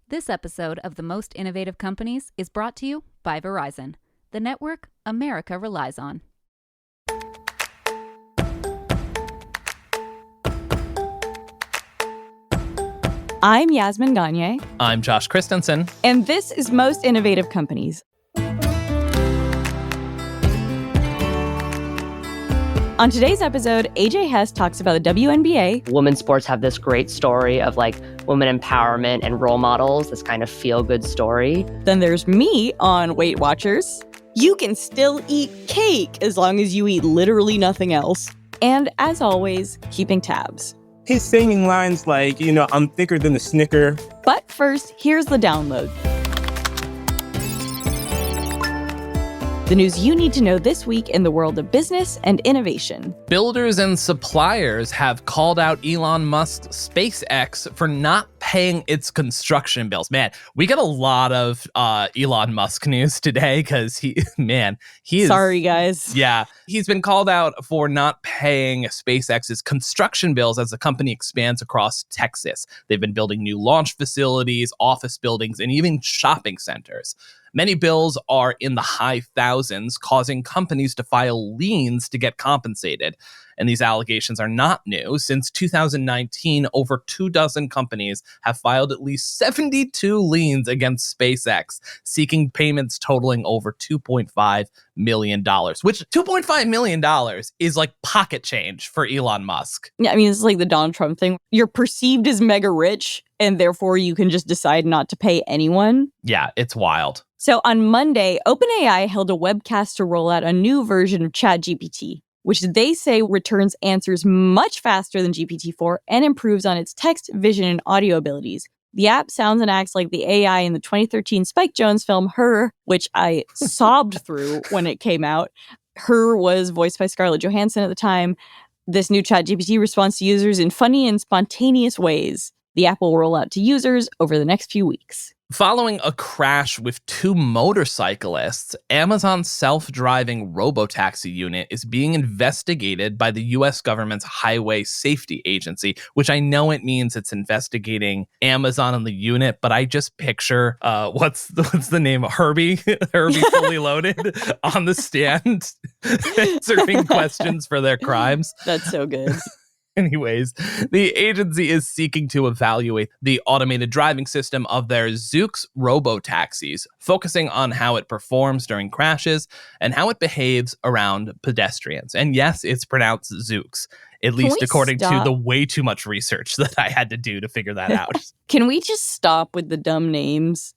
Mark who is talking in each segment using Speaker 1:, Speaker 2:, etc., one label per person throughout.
Speaker 1: This episode of The Most Innovative Companies is brought to you by Verizon, the network America relies on.
Speaker 2: I'm Yasmin Gagne.
Speaker 3: I'm Josh Christensen.
Speaker 2: And this is Most Innovative Companies. On today's episode, AJ Hess talks about the WNBA.
Speaker 4: Women's sports have this great story of women empowerment and role models, this kind of feel-good story.
Speaker 2: Then there's me on Weight Watchers. You can still eat cake as long as you eat literally nothing else. And as always, keeping tabs.
Speaker 5: He's singing lines like, I'm thicker than a Snicker.
Speaker 2: But first, here's the download. The news you need to know this week in the world of business and innovation.
Speaker 3: Builders and suppliers have called out Elon Musk's SpaceX for not paying its construction bills. Man, we got a lot of Elon Musk news today because he is...
Speaker 2: Sorry, guys.
Speaker 3: Yeah, he's been called out for not paying SpaceX's construction bills as the company expands across Texas. They've been building new launch facilities, office buildings, and even shopping centers. Many bills are in the high thousands, causing companies to file liens to get compensated. And these allegations are not new. Since 2019, over 24 companies have filed at least 72 liens against SpaceX, seeking payments totaling over $2.5 million, which $2.5 million is like pocket change for Elon Musk.
Speaker 2: Yeah, it's like the Donald Trump thing. You're perceived as mega rich, and therefore you can just decide not to pay anyone.
Speaker 3: Yeah, it's wild.
Speaker 2: So on Monday, OpenAI held a webcast to roll out a new version of ChatGPT, which they say returns answers much faster than GPT-4 and improves on its text, vision, and audio abilities. The app sounds and acts like the AI in the 2013 Spike Jonze film Her, which I sobbed through when it came out. Her was voiced by Scarlett Johansson at the time. This new ChatGPT responds to users in funny and spontaneous ways. The app will roll out to users over the next few weeks.
Speaker 3: Following a crash with two motorcyclists, Amazon's self-driving robotaxi unit is being investigated by the U.S. government's Highway Safety Agency, which I know it means it's investigating Amazon and the unit, but I just picture, what's the name? Herbie fully loaded on the stand, answering questions for their crimes.
Speaker 2: That's so good.
Speaker 3: Anyways, the agency is seeking to evaluate the automated driving system of their Zoox robotaxis, focusing on how it performs during crashes and how it behaves around pedestrians. And yes, it's pronounced Zoox, at least according to the way too much research that I had to do to figure that out.
Speaker 2: Can we just stop with the dumb names?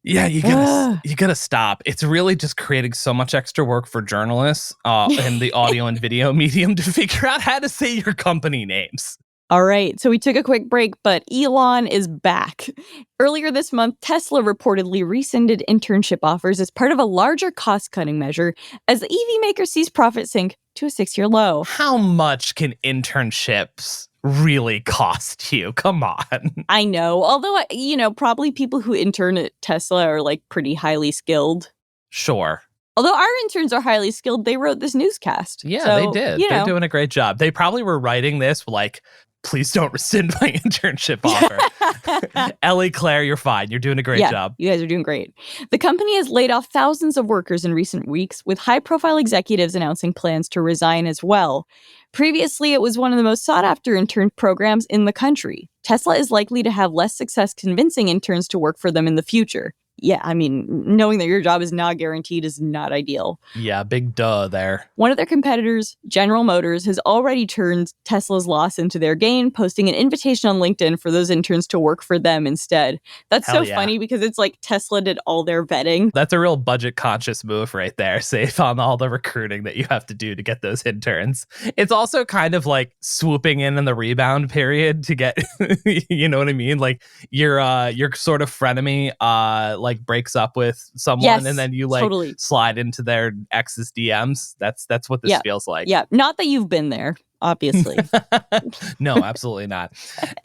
Speaker 3: Yeah, you gotta stop. It's really just creating so much extra work for journalists and the audio and video medium to figure out how to say your company names.
Speaker 2: All right, so we took a quick break, but Elon is back. Earlier this month, Tesla reportedly rescinded internship offers as part of a larger cost-cutting measure as the EV maker sees profit sink to a 6-year low.
Speaker 3: How much can internships really cost you? Come on.
Speaker 2: I know. Although, probably people who intern at Tesla are pretty highly skilled.
Speaker 3: Sure.
Speaker 2: Although our interns are highly skilled, they wrote this newscast.
Speaker 3: Yeah, so, they did. They're doing a great job. They probably were writing this please don't rescind my internship offer. Ellie, Claire, you're fine. You're doing a great job.
Speaker 2: You guys are doing great. The company has laid off thousands of workers in recent weeks, with high-profile executives announcing plans to resign as well. Previously, it was one of the most sought-after intern programs in the country. Tesla is likely to have less success convincing interns to work for them in the future. Yeah, knowing that your job is not guaranteed is not ideal.
Speaker 3: Yeah, big duh there.
Speaker 2: One of their competitors, General Motors, has already turned Tesla's loss into their gain, posting an invitation on LinkedIn for those interns to work for them instead. That's funny because it's like Tesla did all their vetting.
Speaker 3: That's a real budget-conscious move right there. Save on all the recruiting that you have to do to get those interns. It's also kind of like swooping in the rebound period to get, you know what I mean? Your sort of frenemy, breaks up with someone and then you totally slide into their ex's DMs. That's what this feels like.
Speaker 2: Yeah, not that you've been there, obviously.
Speaker 3: No, absolutely not.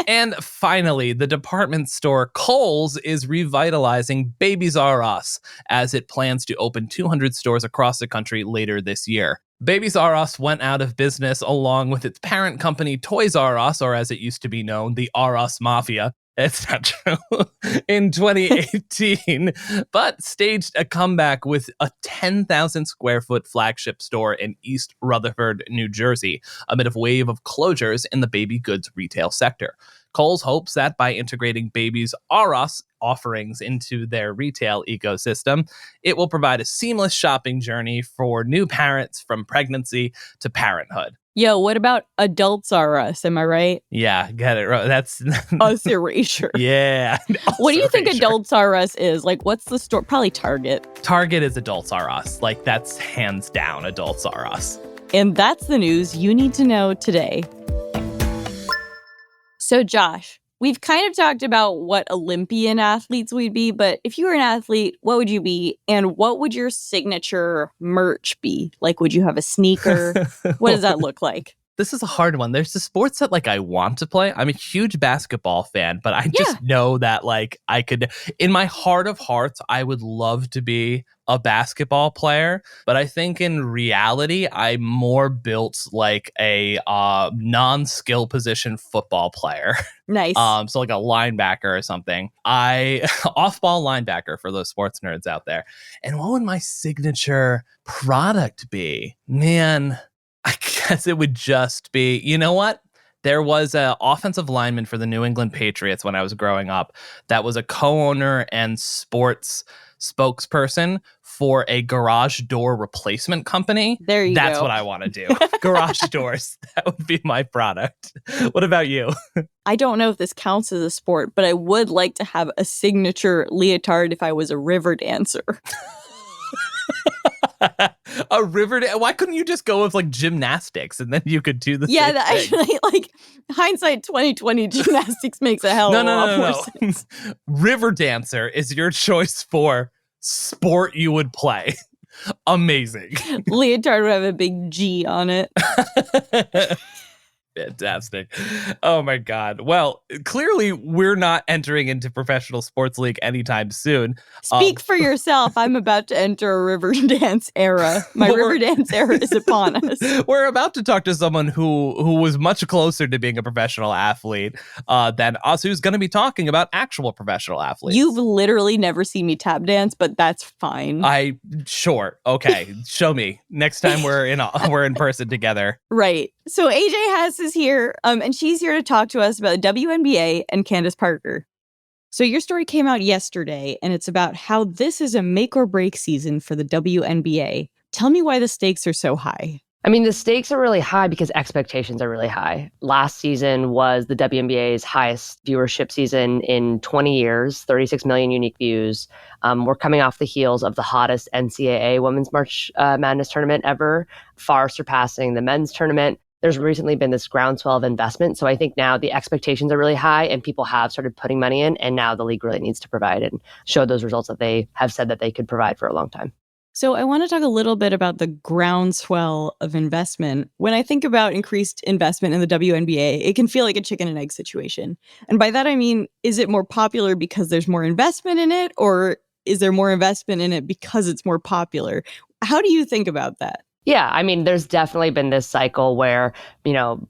Speaker 3: And finally, the department store Kohl's is revitalizing Babies R Us as it plans to open 200 stores across the country later this year. Babies R Us went out of business along with its parent company Toys R Us, or as it used to be known, the R Us Mafia. It's not true. In 2018, but staged a comeback with a 10,000 square foot flagship store in East Rutherford, New Jersey, amid a wave of closures in the baby goods retail sector. Kohl's hopes that by integrating Babies R Us offerings into their retail ecosystem, it will provide a seamless shopping journey for new parents from pregnancy to parenthood.
Speaker 2: Yo, what about Adults R Us? Am I right?
Speaker 3: Yeah, get it right. That's
Speaker 2: Us erasure.
Speaker 3: yeah.
Speaker 2: What do you think
Speaker 3: Erasure.
Speaker 2: Adults R Us is? Like, what's the store? Probably Target.
Speaker 3: Target is Adults R Us. Like, that's hands down Adults R Us.
Speaker 2: And that's the news you need to know today. So, Josh, we've kind of talked about what Olympian athletes we'd be, but if you were an athlete, what would you be? And what would your signature merch be? Like, would you have a sneaker? What does that look like?
Speaker 3: This is a hard one. There's the sports that like I want to play. I'm a huge basketball fan, but I just know that like I could, in my heart of hearts, I would love to be a basketball player. But I think in reality, I'm more built like a non-skill position football player.
Speaker 2: Nice.
Speaker 3: So like a linebacker or something. Off-ball linebacker for those sports nerds out there. And what would my signature product be? Man, I guess it would just be, you know what? There was an offensive lineman for the New England Patriots when I was growing up that was a co-owner and sports spokesperson for a garage door replacement company.
Speaker 2: There you
Speaker 3: That's
Speaker 2: go.
Speaker 3: what I want to do. Garage doors. That would be my product. What about you?
Speaker 2: I don't know if this counts as a sport, but I would like to have a signature leotard if I was a river dancer.
Speaker 3: A river why couldn't you just go with like gymnastics and then you could do the same thing?
Speaker 2: Actually, like hindsight 2020, gymnastics makes a hell of a lot more sense.
Speaker 3: River dancer is your choice for sport you would play. Amazing.
Speaker 2: Leotard would have a big G on it.
Speaker 3: Fantastic. Oh my God. Well, clearly we're not entering into professional sports league anytime soon.
Speaker 2: Speak for yourself. I'm about to enter a river dance era. My river dance era is upon us.
Speaker 3: We're about to talk to someone who was much closer to being a professional athlete than us, who's going to be talking about actual professional athletes.
Speaker 2: You've literally never seen me tap dance, but that's fine.
Speaker 3: Sure. Okay. Show me next time we're in person together.
Speaker 2: Right. So AJ Hess is here, and she's here to talk to us about the WNBA and Candace Parker. So your story came out yesterday, and it's about how this is a make or break season for the WNBA. Tell me why the stakes are so high.
Speaker 4: I mean, the stakes are really high because expectations are really high. Last season was the WNBA's highest viewership season in 20 years, 36 million unique views. We're coming off the heels of the hottest NCAA Women's March Madness tournament ever, far surpassing the men's tournament. There's recently been this groundswell of investment. So I think now the expectations are really high and people have started putting money in. And now the league really needs to provide and show those results that they have said that they could provide for a long time.
Speaker 2: So I want to talk a little bit about the groundswell of investment. When I think about increased investment in the WNBA, it can feel like a chicken and egg situation. And by that, I mean, is it more popular because there's more investment in it? Or is there more investment in it because it's more popular? How do you think about that?
Speaker 4: Yeah, I mean, there's definitely been this cycle where,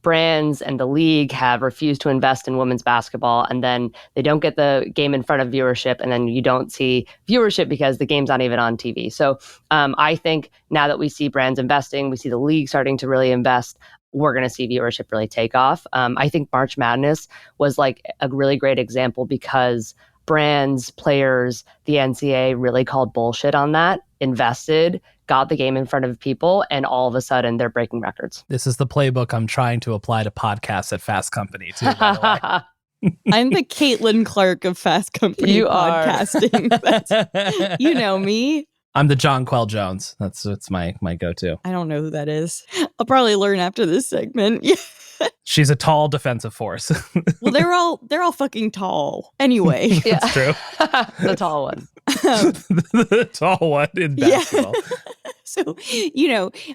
Speaker 4: brands and the league have refused to invest in women's basketball, and then they don't get the game in front of viewership, and then you don't see viewership because the game's not even on TV. So I think now that we see brands investing, we see the league starting to really invest, we're going to see viewership really take off. I think March Madness was like a really great example because brands, players, the NCAA really called bullshit on that, invested, got the game in front of people, and all of a sudden they're breaking records.
Speaker 3: This is the playbook I'm trying to apply to podcasts at Fast Company, too, by the way.
Speaker 2: I'm the Caitlin Clark of Fast Company podcasting. You know me.
Speaker 3: I'm the John Quell Jones. That's my go-to.
Speaker 2: I don't know who that is. I'll probably learn after this segment.
Speaker 3: She's a tall defensive force.
Speaker 2: Well, they're all fucking tall. Anyway.
Speaker 4: Yeah.
Speaker 3: That's true.
Speaker 4: The tall one.
Speaker 3: The tall one in basketball.
Speaker 2: Yeah. So,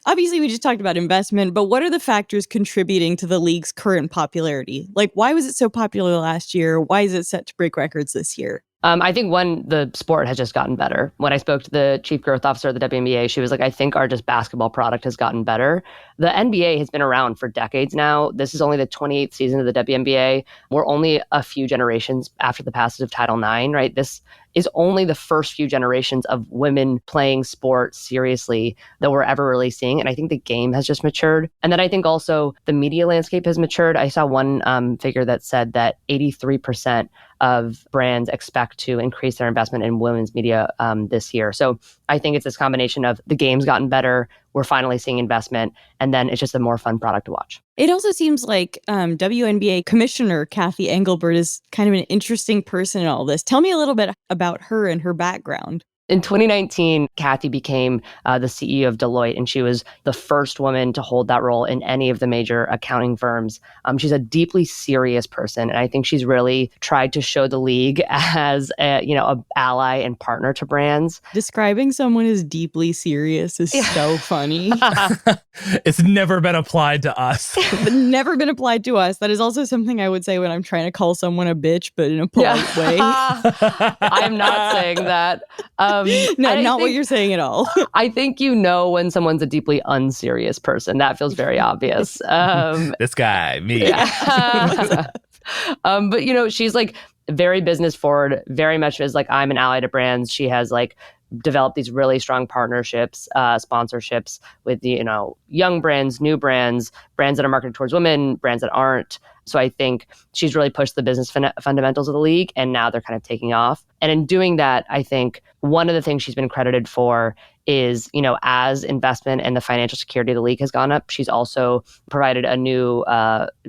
Speaker 2: obviously we just talked about investment, but what are the factors contributing to the league's current popularity? Like, why was it so popular last year? Why is it set to break records this year?
Speaker 4: I think the sport has just gotten better. When I spoke to the chief growth officer of the WNBA, she was like, I think our just basketball product has gotten better. The NBA has been around for decades now. This is only the 28th season of the WNBA. We're only a few generations after the passage of Title IX, right? This is only the first few generations of women playing sport seriously that we're ever really seeing. And I think the game has just matured. And then I think also the media landscape has matured. I saw one figure that said that 83% of brands expect to increase their investment in women's media this year. So I think it's this combination of the game's gotten better, we're finally seeing investment, and then it's just a more fun product to watch.
Speaker 2: It also seems like WNBA Commissioner Cathy Engelbert is kind of an interesting person in all this. Tell me a little bit about her and her background.
Speaker 4: In 2019, Cathy became the CEO of Deloitte, and she was the first woman to hold that role in any of the major accounting firms. She's a deeply serious person, and I think she's really tried to show the league as a ally and partner to brands.
Speaker 2: Describing someone as deeply serious is so funny.
Speaker 3: It's never been applied to us.
Speaker 2: Never been applied to us. That is also something I would say when I'm trying to call someone a bitch, but in a polite way.
Speaker 4: I'm not saying that.
Speaker 2: No, not what you're saying at all.
Speaker 4: I think when someone's a deeply unserious person. That feels very obvious.
Speaker 3: This guy, me.
Speaker 4: Yeah. But she's like very business forward, very much as like I'm an ally to brands. She has like developed these really strong partnerships, sponsorships with young brands, new brands that are marketed towards women, brands that aren't. So I think she's really pushed the business fundamentals of the league, and now they're kind of taking off. And in doing that, I think one of the things she's been credited for is, as investment and the financial security of the league has gone up, she's also provided a new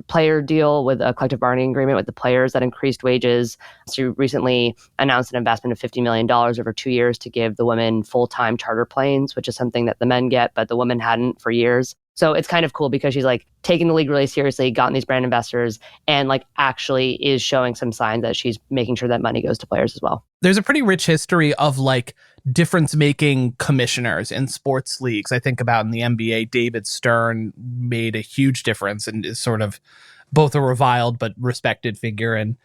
Speaker 4: player deal with a collective bargaining agreement with the players that increased wages. She recently announced an investment of $50 million over 2 years to give the women full-time charter planes, which is something that the men get, but the women hadn't for years. So it's kind of cool because she's like taking the league really seriously, gotten these brand investors, and like actually is showing some signs that she's making sure that money goes to players as well.
Speaker 3: There's a pretty rich history of like difference-making commissioners in sports leagues. I think about in the NBA, David Stern made a huge difference and is sort of both a reviled but respected figure in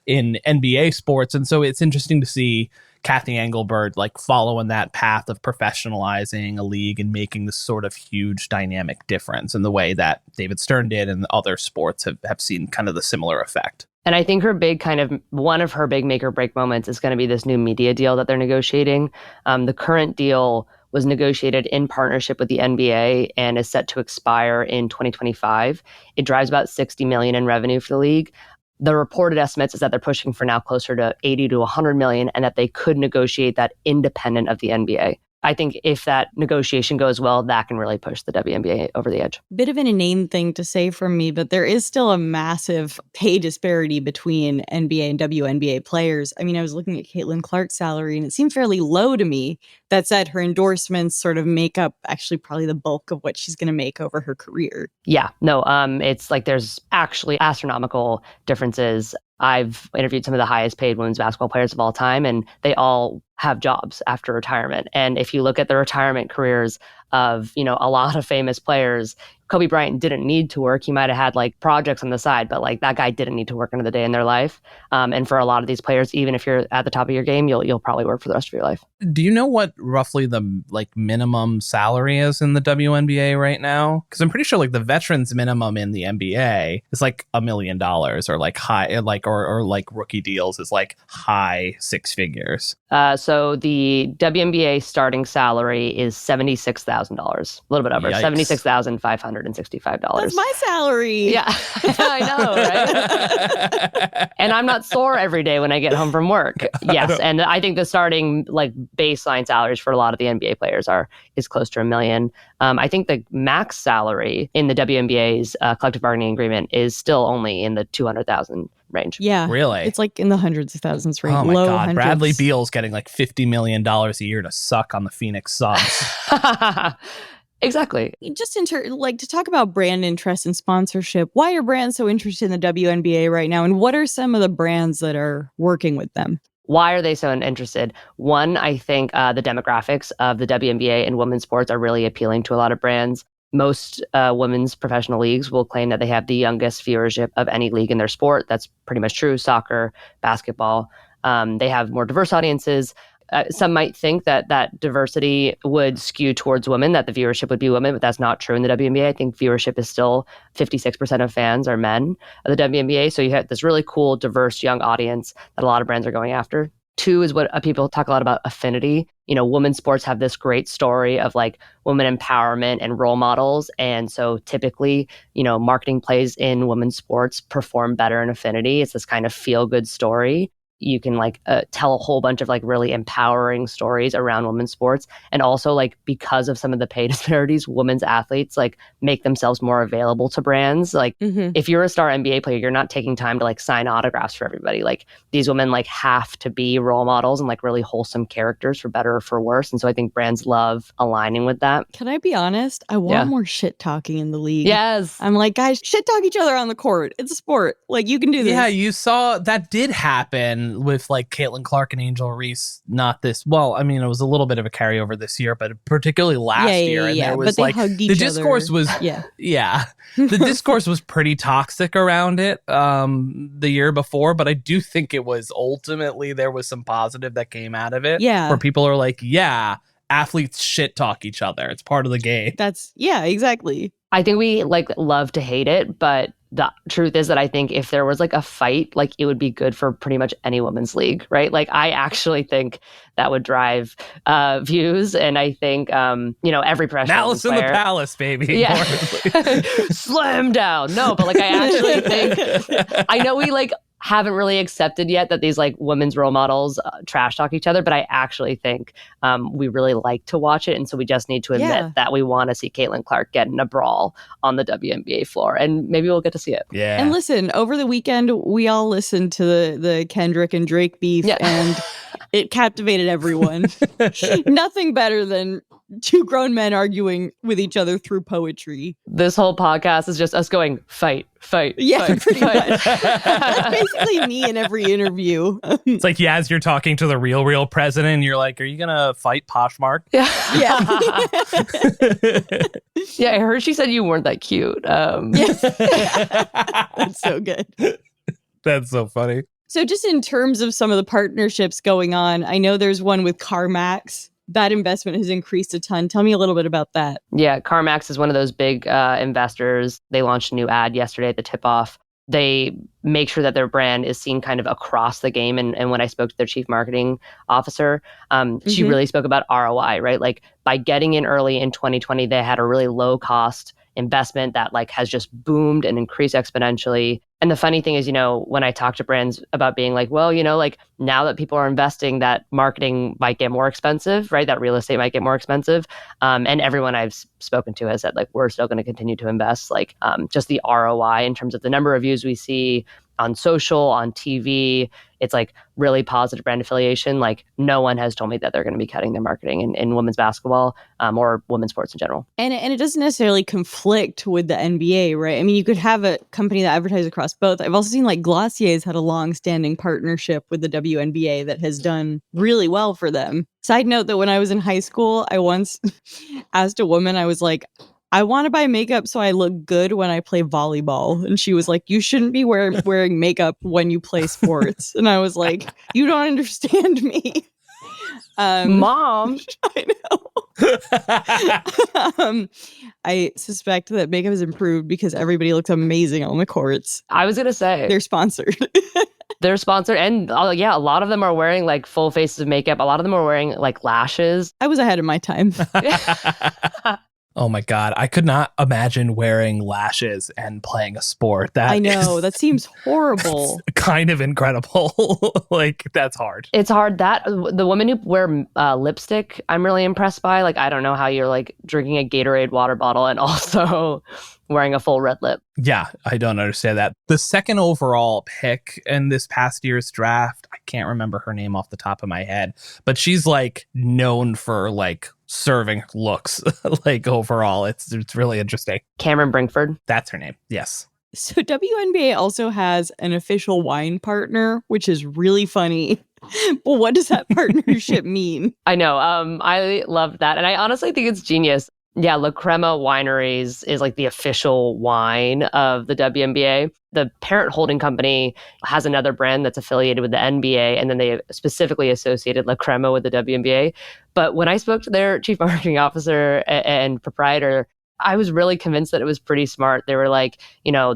Speaker 3: NBA sports. And so it's interesting to see Cathy Engelbert like following that path of professionalizing a league and making this sort of huge dynamic difference in the way that David Stern did, and other sports have seen kind of the similar effect.
Speaker 4: And I think one of her big make or break moments is going to be this new media deal that they're negotiating. The current deal was negotiated in partnership with the NBA and is set to expire in 2025. It drives about $60 million in revenue for the league. The reported estimates is that they're pushing for now closer to 80 to 100 million, and that they could negotiate that independent of the NBA. I think if that negotiation goes well, that can really push the WNBA over the edge.
Speaker 2: Bit of an inane thing to say from me, but there is still a massive pay disparity between NBA and WNBA players. I mean, I was looking at Caitlin Clark's salary, and it seemed fairly low to me. That said, her endorsements sort of make up actually probably the bulk of what she's going to make over her career.
Speaker 4: Yeah, no, it's like there's actually astronomical differences. I've interviewed some of the highest paid women's basketball players of all time, and they all have jobs after retirement. And if you look at the retirement careers of, a lot of famous players, Kobe Bryant didn't need to work. He might have had like projects on the side, but like that guy didn't need to work another day in their life. And for a lot of these players, even if you're at the top of your game, you'll probably work for the rest of your life.
Speaker 3: Do you know what roughly the like minimum salary is in the WNBA right now? Because I'm pretty sure like the veterans minimum in the NBA is like $1 million, or like high, like or like rookie deals is like high six figures.
Speaker 4: So the WNBA starting salary is $76,000, a little bit over.
Speaker 3: Yikes.
Speaker 4: $76,565.
Speaker 2: That's my salary.
Speaker 4: Yeah, I know, right? And I'm not sore every day when I get home from work. Yes, and I think the starting like baseline salaries for a lot of the NBA players is close to $1 million. I think the max salary in the WNBA's collective bargaining agreement is still only in the $200,000 range.
Speaker 2: Yeah.
Speaker 3: Really?
Speaker 2: It's like in the hundreds of thousands range.
Speaker 3: Oh my
Speaker 2: Low
Speaker 3: God.
Speaker 2: hundreds.
Speaker 3: Bradley Beal's getting like $50 million a year to suck on the Phoenix Suns.
Speaker 4: Exactly.
Speaker 2: Just to talk about brand interest and sponsorship, why are brands so interested in the WNBA right now? And what are some of the brands that are working with them?
Speaker 4: Why are they so interested? One, I think the demographics of the WNBA and women's sports are really appealing to a lot of brands. Most women's professional leagues will claim that they have the youngest viewership of any league in their sport. That's pretty much true. Soccer, basketball. They have more diverse audiences. Some might think that diversity would skew towards women, that the viewership would be women, but that's not true in the WNBA. I think viewership is still 56% of fans are men of the WNBA. So you have this really cool, diverse young audience that a lot of brands are going after. Two is what people talk a lot about, affinity. Women's sports have this great story of like women empowerment and role models. And so typically, marketing plays in women's sports perform better in affinity. It's this kind of feel good story. You can tell a whole bunch of really empowering stories around women's sports. And also because of some of the pay disparities, women's athletes make themselves more available to brands. If you're a star NBA player, you're not taking time to sign autographs for everybody. These women have to be role models and really wholesome characters for better or for worse. And so I think brands love aligning with that.
Speaker 2: Can I be honest? I want more shit talking in the league.
Speaker 4: Yes.
Speaker 2: I'm like, guys, shit talk each other on the court. It's a sport. You can do this.
Speaker 3: Yeah, you saw that did happen with Caitlin Clark and Angel Reese. Not this. Well, I mean, it was a little bit of a carryeover this year, but particularly last year. And there was
Speaker 2: but they hugged each
Speaker 3: the discourse
Speaker 2: other.
Speaker 3: was the discourse was pretty toxic around it the year before. But I do think it was ultimately there was some positive that came out of it.
Speaker 2: Yeah,
Speaker 3: where people are like, athletes shit talk each other. It's part of the game.
Speaker 2: Exactly.
Speaker 4: I think we love to hate it, but the truth is that I think if there was a fight, it would be good for pretty much any women's league, right? I actually think that would drive views. And I think, every professional
Speaker 3: Malice in the Palace, baby.
Speaker 4: Yeah. Slam down. No, but I actually think, I know we haven't really accepted yet that these women's role models trash talk each other, but I actually think we really like to watch it, and so we just need to admit that we want to see Caitlin Clark get in a brawl on the WNBA floor, and maybe we'll get to see it.
Speaker 3: Yeah.
Speaker 2: And listen, over the weekend we all listened to the Kendrick and Drake beef, and it captivated everyone. Nothing better than two grown men arguing with each other through poetry.
Speaker 4: This whole podcast is just us going, fight.
Speaker 2: Yeah,
Speaker 4: fight,
Speaker 2: pretty
Speaker 4: fight.
Speaker 2: much. That's basically me in every interview.
Speaker 3: It's as you're talking to the real president, and you're like, are you going to fight Poshmark?
Speaker 4: Yeah.
Speaker 2: Yeah.
Speaker 4: Yeah, I heard she said you weren't that cute.
Speaker 2: That's so good.
Speaker 3: That's so funny.
Speaker 2: So just in terms of some of the partnerships going on, I know there's one with CarMax. That investment has increased a ton. Tell me a little bit about that.
Speaker 4: Yeah, CarMax is one of those big investors. They launched a new ad yesterday at the tip-off. They make sure that their brand is seen kind of across the game. And when I spoke to their chief marketing officer, she really spoke about ROI, right? By getting in early in 2020, they had a really low cost investment that has just boomed and increased exponentially. And the funny thing is, when I talk to brands about being now that people are investing, that marketing might get more expensive, right? That real estate might get more expensive. And everyone I've spoken to has said, we're still going to continue to invest. Just the ROI in terms of the number of views we see on social, on TV, it's really positive brand affiliation. No one has told me that they're going to be cutting their marketing in women's basketball or women's sports in general.
Speaker 2: And it doesn't necessarily conflict with the NBA, right? I mean, you could have a company that advertises across both. I've also seen Glossier's had a long-standing partnership with the WNBA that has done really well for them. Side note that when I was in high school, I once asked a woman, I was like, I want to buy makeup so I look good when I play volleyball. And she was like, you shouldn't be wearing makeup when you play sports. And I was like, you don't understand me.
Speaker 4: Mom.
Speaker 2: I know. I suspect that makeup has improved because everybody looks amazing on the courts.
Speaker 4: I was going to say.
Speaker 2: They're sponsored.
Speaker 4: They're sponsored. And a lot of them are wearing full faces of makeup. A lot of them are wearing lashes.
Speaker 2: I was ahead of my time.
Speaker 3: Oh my God. I could not imagine wearing lashes and playing a sport.
Speaker 2: I know. That seems horrible.
Speaker 3: Kind of incredible. That's hard.
Speaker 4: It's hard. That the women who wear lipstick, I'm really impressed by. I don't know how you're drinking a Gatorade water bottle and also wearing a full red lip.
Speaker 3: Yeah, I don't understand that. The second overall pick in this past year's draft, I can't remember her name off the top of my head, but she's known for serving looks overall. It's really interesting.
Speaker 4: Cameron Brinkford.
Speaker 3: That's her name. Yes.
Speaker 2: So WNBA also has an official wine partner, which is really funny. But what does that partnership mean?
Speaker 4: I know. I love that. And I honestly think it's genius. Yeah, La Crema Wineries is like the official wine of the WNBA. The parent holding company has another brand that's affiliated with the NBA, and then they specifically associated La Crema with the WNBA. But when I spoke to their chief marketing officer and proprietor, I was really convinced that it was pretty smart. They were like,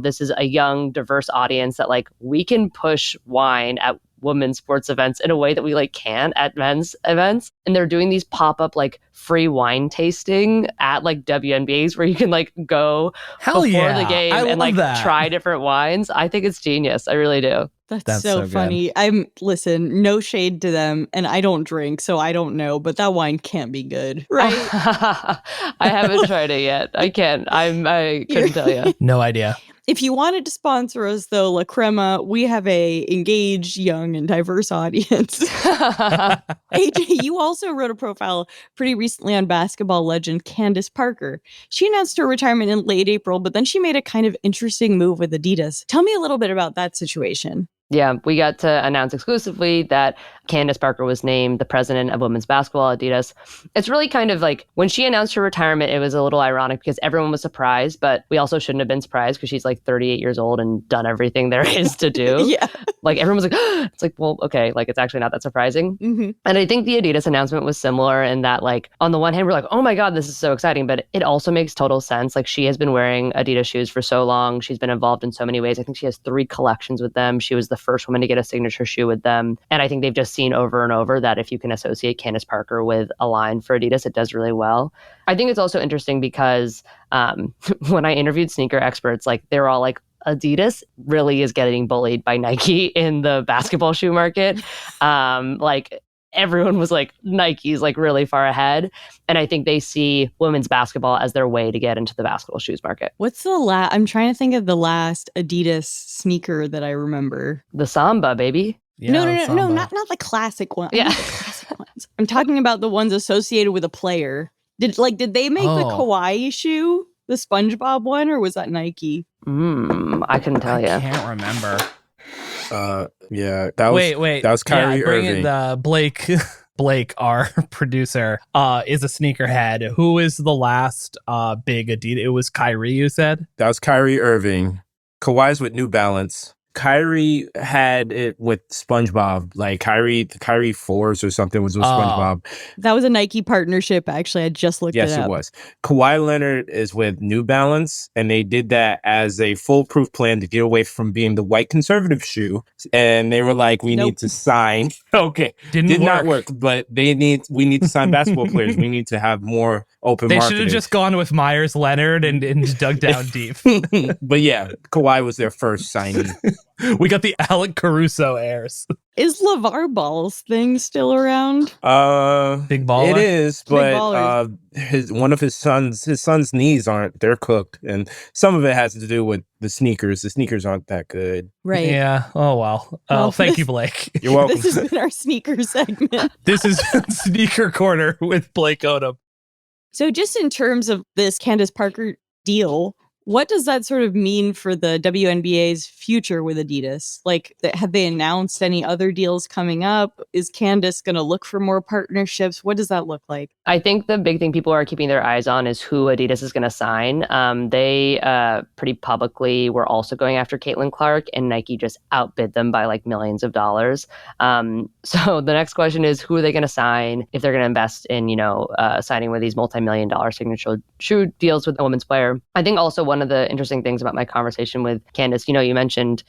Speaker 4: this is a young, diverse audience that like we can push wine at women's sports events in a way that we like can't at men's events. And they're doing these pop-up like free wine tasting at like WNBAs where you can like go
Speaker 3: Hell
Speaker 4: before
Speaker 3: yeah.
Speaker 4: the game
Speaker 3: I
Speaker 4: and like
Speaker 3: love that.
Speaker 4: try different wines. I think it's genius. I really do.
Speaker 2: That's so funny. Listen, no shade to them, and I don't drink, so I don't know, but that wine can't be good, right?
Speaker 4: I haven't tried it yet. I can't. I couldn't tell you.
Speaker 3: No idea.
Speaker 2: If you wanted to sponsor us, though, La Crema, we have a engaged, young, and diverse audience. AJ, you also wrote a profile pretty recently on basketball legend Candace Parker. She announced her retirement in late April, but then she made a kind of interesting move with Adidas. Tell me a little bit about that situation.
Speaker 4: Yeah, we got to announce exclusively that Candace Parker was named the president of women's basketball at Adidas. It's really kind of like when she announced her retirement, it was a little ironic because everyone was surprised, but we also shouldn't have been surprised because she's like 38 years old and done everything there is to do.
Speaker 2: Yeah.
Speaker 4: Like everyone was like, it's like, well, okay, like it's actually not that surprising.
Speaker 2: Mm-hmm.
Speaker 4: And I think the Adidas announcement was similar in that like on the one hand, we're like, oh my God, this is so exciting. But it also makes total sense. Like she has been wearing Adidas shoes for so long. She's been involved in so many ways. I think she has 3 collections with them. She was the first woman to get a signature shoe with them. And I think they've just seen over and over that if you can associate Candace Parker with a line for Adidas, it does really well. I think it's also interesting because when I interviewed sneaker experts, like they were all like, Adidas really is getting bullied by Nike in the basketball shoe market. Like everyone was like, Nike's like really far ahead. And I think they see women's basketball as their way to get into the basketball shoes market.
Speaker 2: What's the I'm trying to think of the last Adidas sneaker that I remember.
Speaker 4: The Samba, baby.
Speaker 3: Yeah,
Speaker 2: No, not the classic one.
Speaker 4: Yeah.
Speaker 2: The classic ones. I'm talking about the ones associated with a player. Did they make the Kawhi shoe, the SpongeBob one, or was that Nike?
Speaker 4: I couldn't tell you.
Speaker 3: I can't remember.
Speaker 5: Yeah, that was
Speaker 3: Wait.
Speaker 5: That was Kyrie
Speaker 3: bring
Speaker 5: Irving.
Speaker 3: In the Blake, our producer, is a sneakerhead. Who is the last big Adidas? It was Kyrie, you said?
Speaker 5: That was Kyrie Irving. Kawhi's with New Balance. Kyrie had it with SpongeBob, like Kyrie Force or something was with SpongeBob.
Speaker 2: That was a Nike partnership, actually. I just looked it up.
Speaker 5: Yes, it was. Kawhi Leonard is with New Balance, and they did that as a foolproof plan to get away from being the white conservative shoe. And they were like, we need to sign. Okay. Did not work, but we need to sign basketball players. We need to have more open
Speaker 3: They
Speaker 5: marketing.
Speaker 3: should have just gone with Myers Leonard and dug down deep.
Speaker 5: But yeah, Kawhi was their first signee.
Speaker 3: We got the Alec Caruso heirs.
Speaker 2: Is LeVar Ball's thing still around?
Speaker 3: Big baller?
Speaker 5: It is, but
Speaker 2: ballers.
Speaker 5: his son's knees they're cooked, and some of it has to do with the sneakers. The sneakers aren't that good.
Speaker 2: Right.
Speaker 3: Yeah. Oh, well. Thank you, Blake.
Speaker 5: You're welcome.
Speaker 2: This has been our sneaker segment.
Speaker 3: This is Sneaker Corner with Blake Odom.
Speaker 2: So just in terms of this Candace Parker deal, what does that sort of mean for the WNBA's future with Adidas? Like, have they announced any other deals coming up? Is Candace going to look for more partnerships? What does that look like?
Speaker 4: I think the big thing people are keeping their eyes on is who Adidas is going to sign. They pretty publicly were also going after Caitlin Clark, and Nike just outbid them by like millions of dollars. So the next question is, who are they going to sign if they're going to invest in, signing with these multi-million-dollar signature shoe deals with a women's player? I think also one of the interesting things about my conversation with Candace, you mentioned,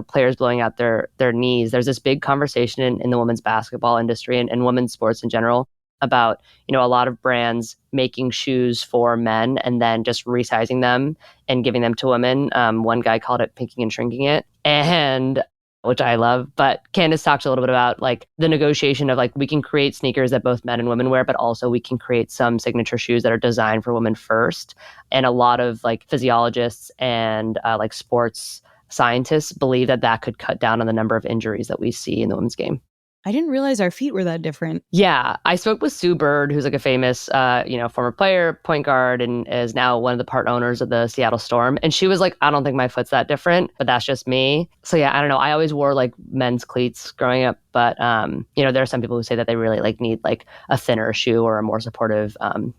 Speaker 4: players blowing out their knees. There's this big conversation in the women's basketball industry and women's sports in general about, a lot of brands making shoes for men and then just resizing them and giving them to women. One guy called it pinking and shrinking it, and which I love. But Candace talked a little bit about like the negotiation of like, we can create sneakers that both men and women wear, but also we can create some signature shoes that are designed for women first. And a lot of like physiologists and like sports scientists believe that could cut down on the number of injuries that we see in the women's game.
Speaker 2: I didn't realize our feet were that different.
Speaker 4: Yeah, I spoke with Sue Bird, who's like a famous, former player, point guard, and is now one of the part owners of the Seattle Storm. And she was like, I don't think my foot's that different, but that's just me. So yeah, I don't know. I always wore like men's cleats growing up, but there are some people who say that they really like need like a thinner shoe or a more supportive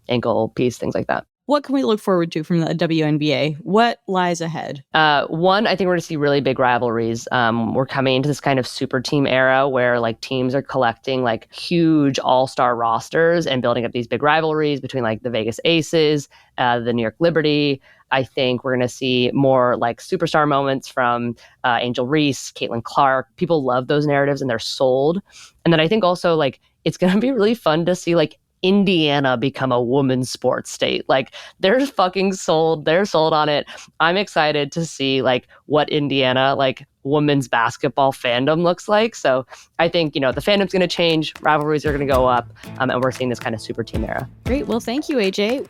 Speaker 4: ankle piece, things like that.
Speaker 2: What can we look forward to from the WNBA? What lies ahead?
Speaker 4: One, I think we're going to see really big rivalries. We're coming into this kind of super team era where like teams are collecting like huge all-star rosters and building up these big rivalries between like the Vegas Aces, the New York Liberty. I think we're going to see more like superstar moments from Angel Reese, Caitlin Clark. People love those narratives and they're sold. And then I think also like it's going to be really fun to see like Indiana become a women's sports state. Like they're fucking sold. They're sold on it. I'm excited to see like what Indiana like women's basketball fandom looks like. So I think, the fandom's going to change. Rivalries are going to go up. And we're seeing this kind of super team era.
Speaker 2: Great. Well, thank you, AJ.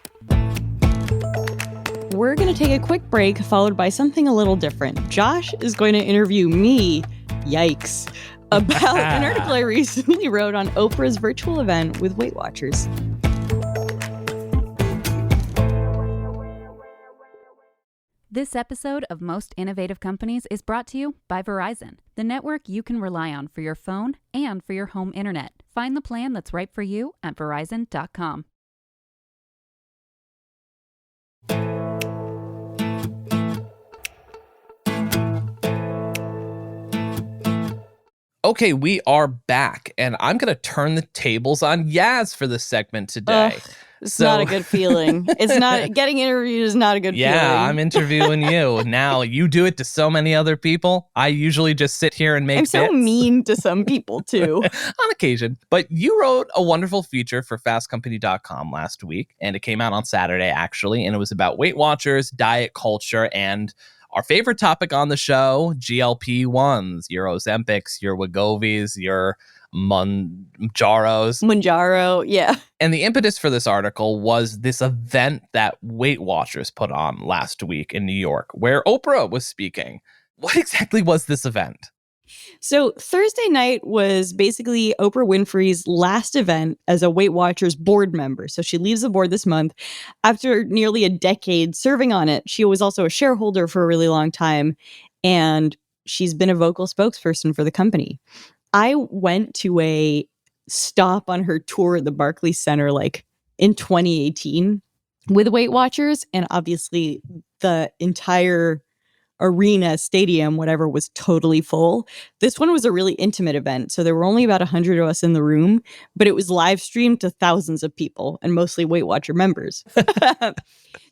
Speaker 2: We're going to take a quick break followed by something a little different. Josh is going to interview me. Yikes. About an article I recently wrote on Oprah's virtual event with Weight Watchers.
Speaker 1: This episode of Most Innovative Companies is brought to you by Verizon, the network you can rely on for your phone and for your home internet. Find the plan that's right for you at Verizon.com.
Speaker 3: Okay, we are back, and I'm going to turn the tables on Yaz for this segment today.
Speaker 2: It's not a good feeling. It's not getting interviewed is not a good feeling.
Speaker 3: Yeah, I'm interviewing you. Now, you do it to so many other people. I usually just sit here and make
Speaker 2: I'm so mean to some people, too.
Speaker 3: On occasion. But you wrote a wonderful feature for fastcompany.com last week, and it came out on Saturday, actually, and it was about Weight Watchers, diet culture, and our favorite topic on the show, GLP-1s, your Ozempics, your Wegovy's, your Mounjaros.
Speaker 2: Mounjaro, yeah.
Speaker 3: And the impetus for this article was this event that Weight Watchers put on last week in New York, where Oprah was speaking. What exactly was this event?
Speaker 2: So Thursday night was basically Oprah Winfrey's last event as a Weight Watchers board member. So she leaves the board this month. After nearly a decade serving on it, she was also a shareholder for a really long time. And she's been a vocal spokesperson for the company. I went to a stop on her tour at the Barclays Center like in 2018 with Weight Watchers. And obviously the entire arena, stadium, whatever, was totally full. This one was a really intimate event. So there were only about 100 of us in the room, but it was live streamed to thousands of people and mostly Weight Watcher members.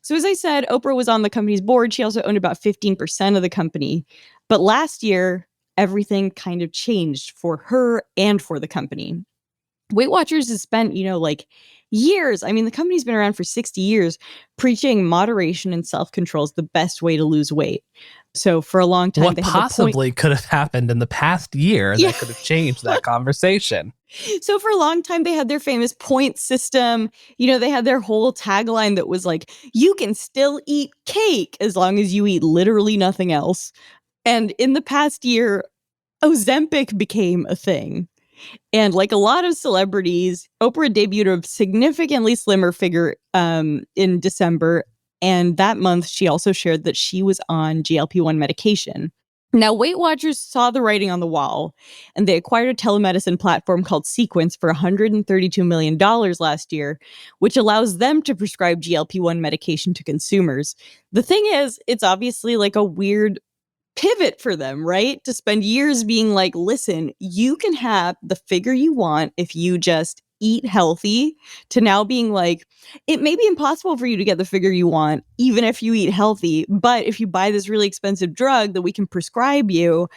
Speaker 2: So as I said, Oprah was on the company's board. She also owned about 15% of the company. But last year, everything kind of changed for her and for the company. Weight Watchers has spent, years. I mean, the company's been around for 60 years preaching moderation and self-control is the best way to lose weight. So for a long time,
Speaker 3: what possibly could have happened in the past year that could have changed that conversation?
Speaker 2: So for a long time, they had their famous point system. They had their whole tagline that was like, you can still eat cake as long as you eat literally nothing else. And in the past year, Ozempic became a thing. And like a lot of celebrities, Oprah debuted a significantly slimmer figure in December. And that month, she also shared that she was on GLP-1 medication. Now, Weight Watchers saw the writing on the wall, and they acquired a telemedicine platform called Sequence for $132 million last year, which allows them to prescribe GLP-1 medication to consumers. The thing is, it's obviously like a weird pivot for them, right? To spend years being like, listen, you can have the figure you want if you just eat healthy, to now being like, it may be impossible for you to get the figure you want, even if you eat healthy. But if you buy this really expensive drug that we can prescribe you,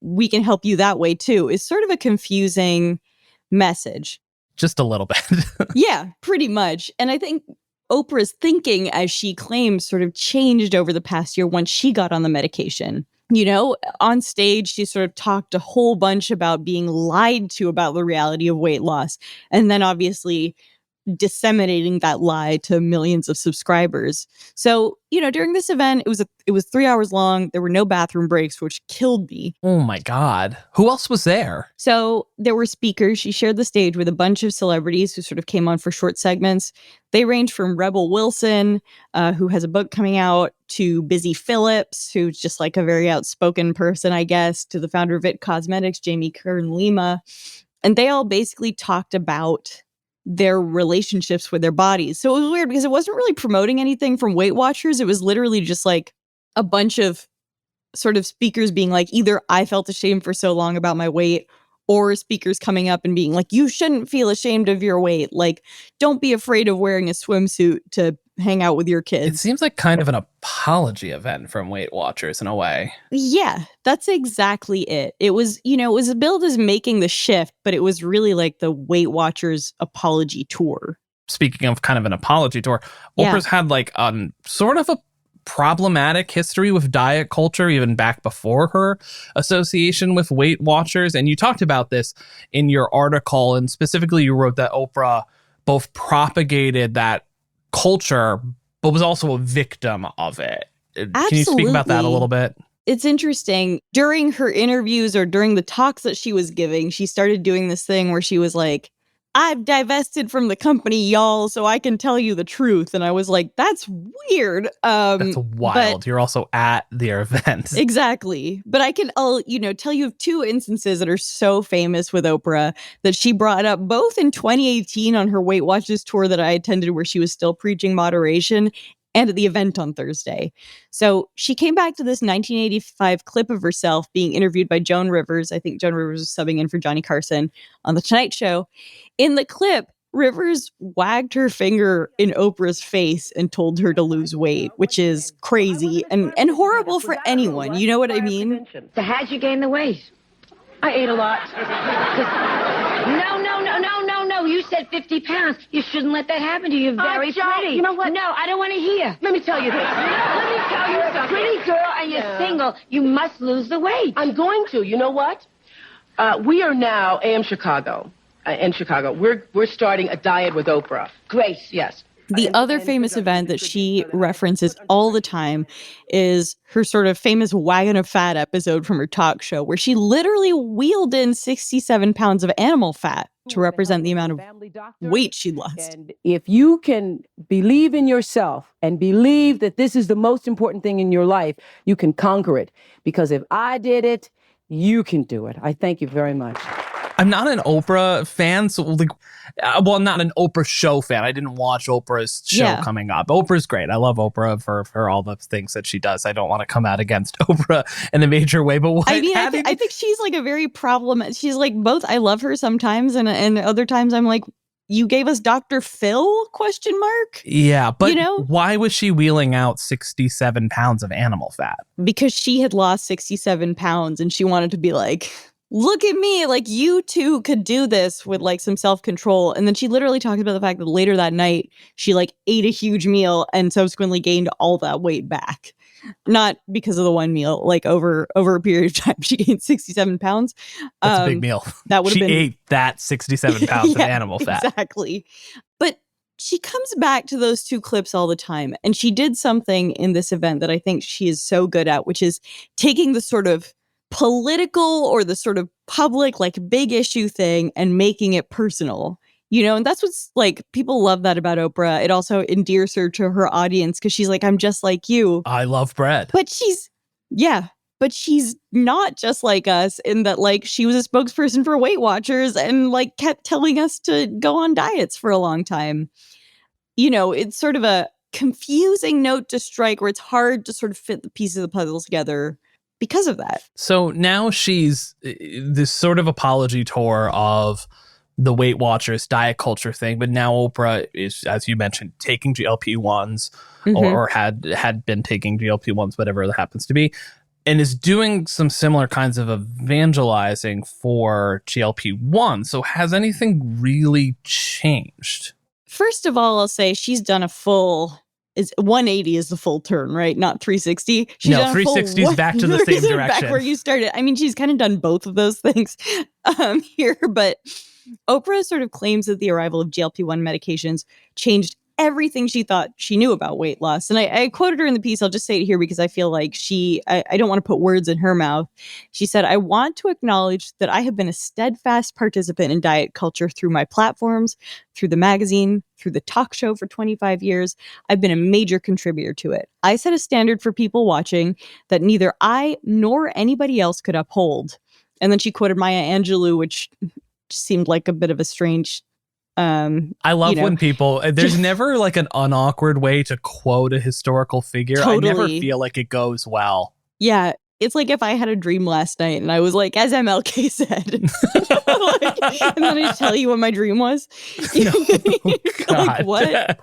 Speaker 2: we can help you that way too, is sort of a confusing message.
Speaker 3: Just a little bit.
Speaker 2: Yeah, pretty much. And I think Oprah's thinking, as she claims, sort of changed over the past year once she got on the medication. On stage, she sort of talked a whole bunch about being lied to about the reality of weight loss. And then obviously disseminating that lie to millions of subscribers. So, during this event, it was 3 hours long. There were no bathroom breaks, which killed me.
Speaker 3: Oh my God. Who else was there?
Speaker 2: So there were speakers. She shared the stage with a bunch of celebrities who sort of came on for short segments. They range from Rebel Wilson, who has a book coming out, to Busy Phillips, who's just like a very outspoken person, I guess, to the founder of It Cosmetics, Jamie Kern-Lima. And they all basically talked about their relationships with their bodies. So it was weird because it wasn't really promoting anything from Weight Watchers. It was literally just like a bunch of sort of speakers being like, either I felt ashamed for so long about my weight, or speakers coming up and being like, you shouldn't feel ashamed of your weight. Like, don't be afraid of wearing a swimsuit to hang out with your kids.
Speaker 3: It seems like kind of an apology event from Weight Watchers in a way.
Speaker 2: Yeah, that's exactly it. It was, it was billed as making the shift, but it was really like the Weight Watchers apology tour.
Speaker 3: Speaking of kind of an apology tour, Oprah's had like sort of a problematic history with diet culture even back before her association with Weight Watchers. And you talked about this in your article, and specifically you wrote that Oprah both propagated that culture but was also a victim of it.
Speaker 2: Absolutely.
Speaker 3: Can you speak about that a little bit?
Speaker 2: It's interesting. During her interviews or during the talks that she was giving, she started doing this thing where she was like, I've divested from the company, y'all, so I can tell you the truth. And I was like, that's weird.
Speaker 3: That's wild. You're also at their event.
Speaker 2: Exactly. But I'll tell you of two instances that are so famous with Oprah that she brought up both in 2018 on her Weight Watchers tour that I attended, where she was still preaching moderation, and at the event on Thursday. So she came back to this 1985 clip of herself being interviewed by Joan Rivers. I think Joan Rivers was subbing in for Johnny Carson on The Tonight Show. In the clip, Rivers wagged her finger in Oprah's face and told her to lose weight, which is crazy and horrible for anyone. You know what I mean?
Speaker 6: So how'd you gain the weight?
Speaker 7: I ate a lot.
Speaker 6: No. You said 50 pounds. You shouldn't let that happen to you. You're very pretty.
Speaker 7: You know what?
Speaker 6: No, I don't want to hear.
Speaker 7: Let me tell you this. Let me tell you something.
Speaker 6: Pretty girl and you're single. You must lose the weight.
Speaker 7: I'm going to. You know what? We are now AM Chicago. In Chicago. We're starting a diet with Oprah.
Speaker 6: Great.
Speaker 7: Yes.
Speaker 2: The other famous event that she references all the time is her sort of famous Wagon of Fat episode from her talk show, where she literally wheeled in 67 pounds of animal fat to represent the amount of weight she lost.
Speaker 8: And if you can believe in yourself and believe that this is the most important thing in your life, you can conquer it. Because if I did it, you can do it. I thank you very much.
Speaker 3: I'm not an Oprah fan, so not an Oprah show fan. I didn't watch Oprah's show coming up. Oprah's great. I love Oprah for all the things that she does. I don't want to come out against Oprah in a major way, but
Speaker 2: I think she's like a very she's like both. I love her sometimes, and other times I'm like, you gave us Dr. Phil ?
Speaker 3: Yeah, but why was she wheeling out 67 pounds of animal fat?
Speaker 2: Because she had lost 67 pounds, and she wanted to be like, look at me, like you too could do this with like some self-control. And then she literally talked about the fact that later that night, she like ate a huge meal and subsequently gained all that weight back. Not because of the one meal, like over a period of time, she gained 67 pounds.
Speaker 3: That's a big meal.
Speaker 2: That would have been.
Speaker 3: She ate that 67 pounds of animal fat.
Speaker 2: Exactly. But she comes back to those two clips all the time. And she did something in this event that I think she is so good at, which is taking the sort of political or the sort of public, like big issue thing and making it personal. And that's what's like, people love that about Oprah. It also endears her to her audience because she's like, I'm just like you.
Speaker 3: I love bread.
Speaker 2: But she's not just like us in that, like, she was a spokesperson for Weight Watchers and like kept telling us to go on diets for a long time. It's sort of a confusing note to strike where it's hard to sort of fit the pieces of the puzzle together because of that.
Speaker 3: So now she's this sort of apology tour of the Weight Watchers diet culture thing, but now Oprah is, as you mentioned, taking GLP-1s or had been taking GLP-1s, whatever that happens to be, and is doing some similar kinds of evangelizing for GLP-1. So has anything really changed?
Speaker 2: First of all, I'll say she's done a full... 180 is the full turn, right? Not 360. She's
Speaker 3: no, 360 is back to the same direction.
Speaker 2: Back where you started. I mean, she's kind of done both of those things here, but Oprah sort of claims that the arrival of GLP-1 medications changed everything she thought she knew about weight loss. And I quoted her in the piece. I'll just say it here because I feel like I don't want to put words in her mouth. She said, "I want to acknowledge that I have been a steadfast participant in diet culture through my platforms, through the magazine, through the talk show for 25 years. I've been a major contributor to it. I set a standard for people watching that neither I nor anybody else could uphold." And then she quoted Maya Angelou, which seemed like a bit of a strange
Speaker 3: I love when people, there's never like an unawkward way to quote a historical figure.
Speaker 2: Totally.
Speaker 3: I never feel like it goes well.
Speaker 2: Yeah. It's like if I had a dream last night and I was like, as MLK said, and then I tell you what my dream was.
Speaker 3: No, God.
Speaker 2: Like, what?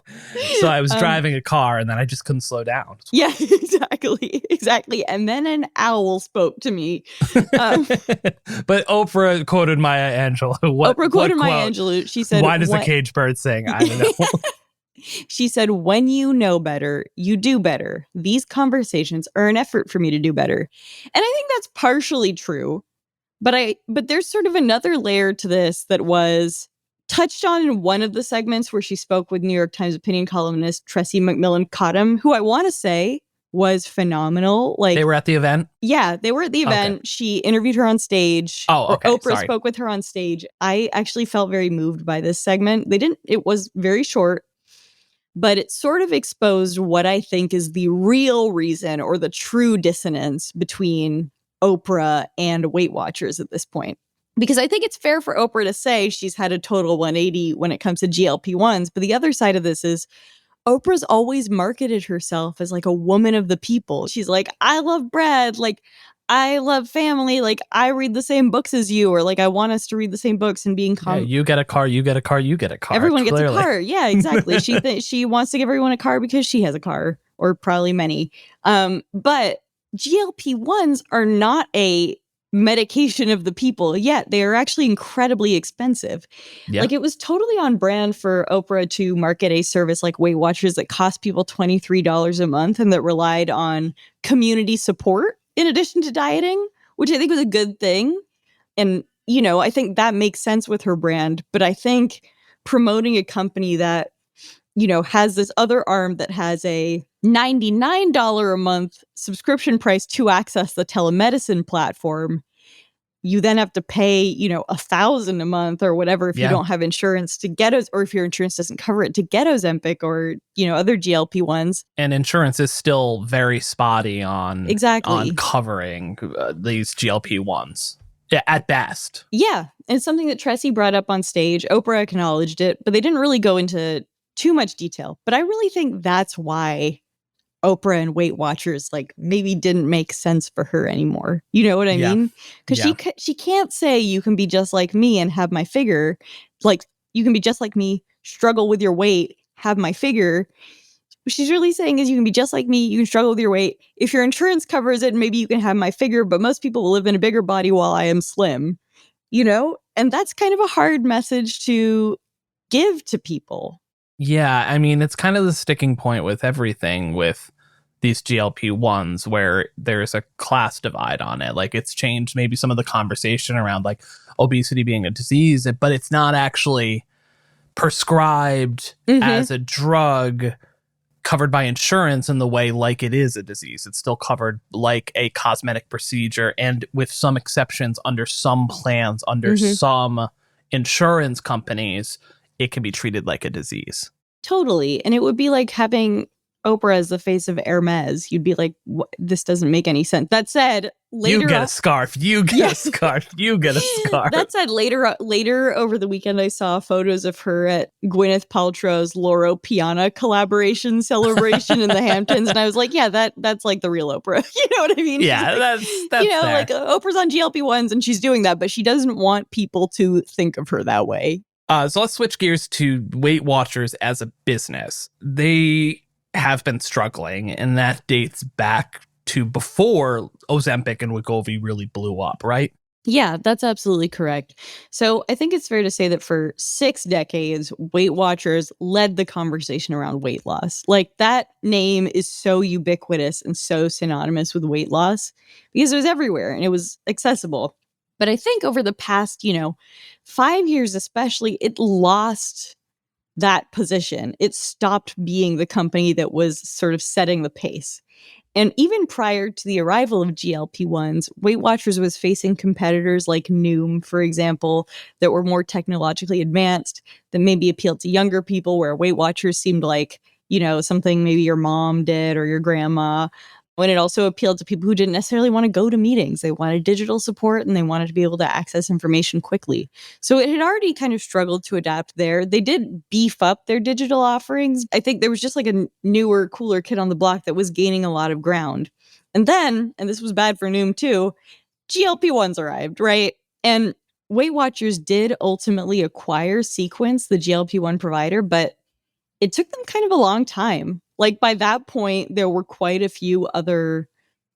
Speaker 3: So I was driving a car and then I just couldn't slow down.
Speaker 2: Yeah, exactly. And then an owl spoke to me.
Speaker 3: But Oprah quoted Maya Angelou.
Speaker 2: Oprah quoted Maya Angelou. She said,
Speaker 3: "Why does the cage bird sing?" I don't know.
Speaker 2: She said, "When you know better, you do better. These conversations are an effort for me to do better." And I think that's partially true. But there's sort of another layer to this that was touched on in one of the segments where she spoke with New York Times opinion columnist Tressie McMillan Cottom, who I want to say was phenomenal. Like,
Speaker 3: they were at the event?
Speaker 2: Yeah, they were at the event. Okay. She interviewed her on stage.
Speaker 3: Oh, okay.
Speaker 2: Oprah spoke with her on stage. I actually felt very moved by this segment. It was very short. But it sort of exposed what I think is the real reason or the true dissonance between Oprah and Weight Watchers at this point. Because I think it's fair for Oprah to say she's had a total 180 when it comes to GLP-1s. But the other side of this is Oprah's always marketed herself as like a woman of the people. She's like, I love bread. Like, I love family. Like, I read the same books as you, or like, I want us to read the same books and being
Speaker 3: you get a car, you get a car, you get a car.
Speaker 2: Everyone gets a car. Yeah, exactly. She wants to give everyone a car because she has a car, or probably many. But GLP-1s are not a medication of the people yet. They are actually incredibly expensive. Yep. Like, it was totally on brand for Oprah to market a service like Weight Watchers that cost people $23 a month and that relied on community support in addition to dieting, which I think was a good thing. And, you know, I think that makes sense with her brand. But I think promoting a company that, you know, has this other arm that has a $99 a month subscription price to access the telemedicine platform, you then have to pay, you know, $1,000 a month or whatever if you don't have insurance to get or if your insurance doesn't cover it, to get Ozempic or, you know, other GLP-1s.
Speaker 3: And insurance is still very spotty on covering these GLP-1s. Yeah, at best.
Speaker 2: Yeah. And it's something that Tressie brought up on stage. Oprah acknowledged it, but they didn't really go into too much detail. But I really think that's why Oprah and Weight Watchers like maybe didn't make sense for her anymore. You know what I mean? Because she can't say you can be just like me and have my figure. Like, you can be just like me, struggle with your weight, have my figure. What she's really saying is you can be just like me, you can struggle with your weight. If your insurance covers it, maybe you can have my figure, but most people will live in a bigger body while I am slim. You know? And that's kind of a hard message to give to people.
Speaker 3: Yeah, I mean, it's kind of the sticking point with everything with these GLP-1s where there's a class divide on it. Like, it's changed maybe some of the conversation around like obesity being a disease, but it's not actually prescribed as a drug covered by insurance in the way like it is a disease. It's still covered like a cosmetic procedure, and with some exceptions under some plans, under some insurance companies, it can be treated like a disease.
Speaker 2: Totally. And it would be like having Oprah as the face of Hermes. You'd be like, this doesn't make any sense. That said, later...
Speaker 3: You get a scarf. You get a scarf. You get a scarf.
Speaker 2: That said, later over the weekend, I saw photos of her at Gwyneth Paltrow's Loro Piana collaboration celebration in the Hamptons. And I was like, yeah, that's like the real Oprah. You know what I mean?
Speaker 3: Yeah,
Speaker 2: like,
Speaker 3: that's
Speaker 2: you know,
Speaker 3: fair.
Speaker 2: Like Oprah's on GLP-1s and she's doing that, but she doesn't want people to think of her that way.
Speaker 3: So let's switch gears to Weight Watchers as a business. They have been struggling, and that dates back to before Ozempic and Wegovy really blew up, right?
Speaker 2: Yeah, that's absolutely correct. So I think it's fair to say that for 6 decades, Weight Watchers led the conversation around weight loss. Like, that name is so ubiquitous and so synonymous with weight loss because it was everywhere and it was accessible. But I think over the past, 5 years especially, it lost that position. It stopped being the company that was sort of setting the pace. And even prior to the arrival of GLP-1s, Weight Watchers was facing competitors like Noom, for example, that were more technologically advanced, that maybe appealed to younger people, where Weight Watchers seemed like, something maybe your mom did or your grandma. When it also appealed to people who didn't necessarily want to go to meetings. They wanted digital support and they wanted to be able to access information quickly. So it had already kind of struggled to adapt there. They did beef up their digital offerings. I think there was just like a newer, cooler kid on the block that was gaining a lot of ground. And then, and this was bad for Noom too, GLP-1s arrived, right? And Weight Watchers did ultimately acquire Sequence, the GLP-1 provider, but it took them kind of a long time. Like by that point, there were quite a few other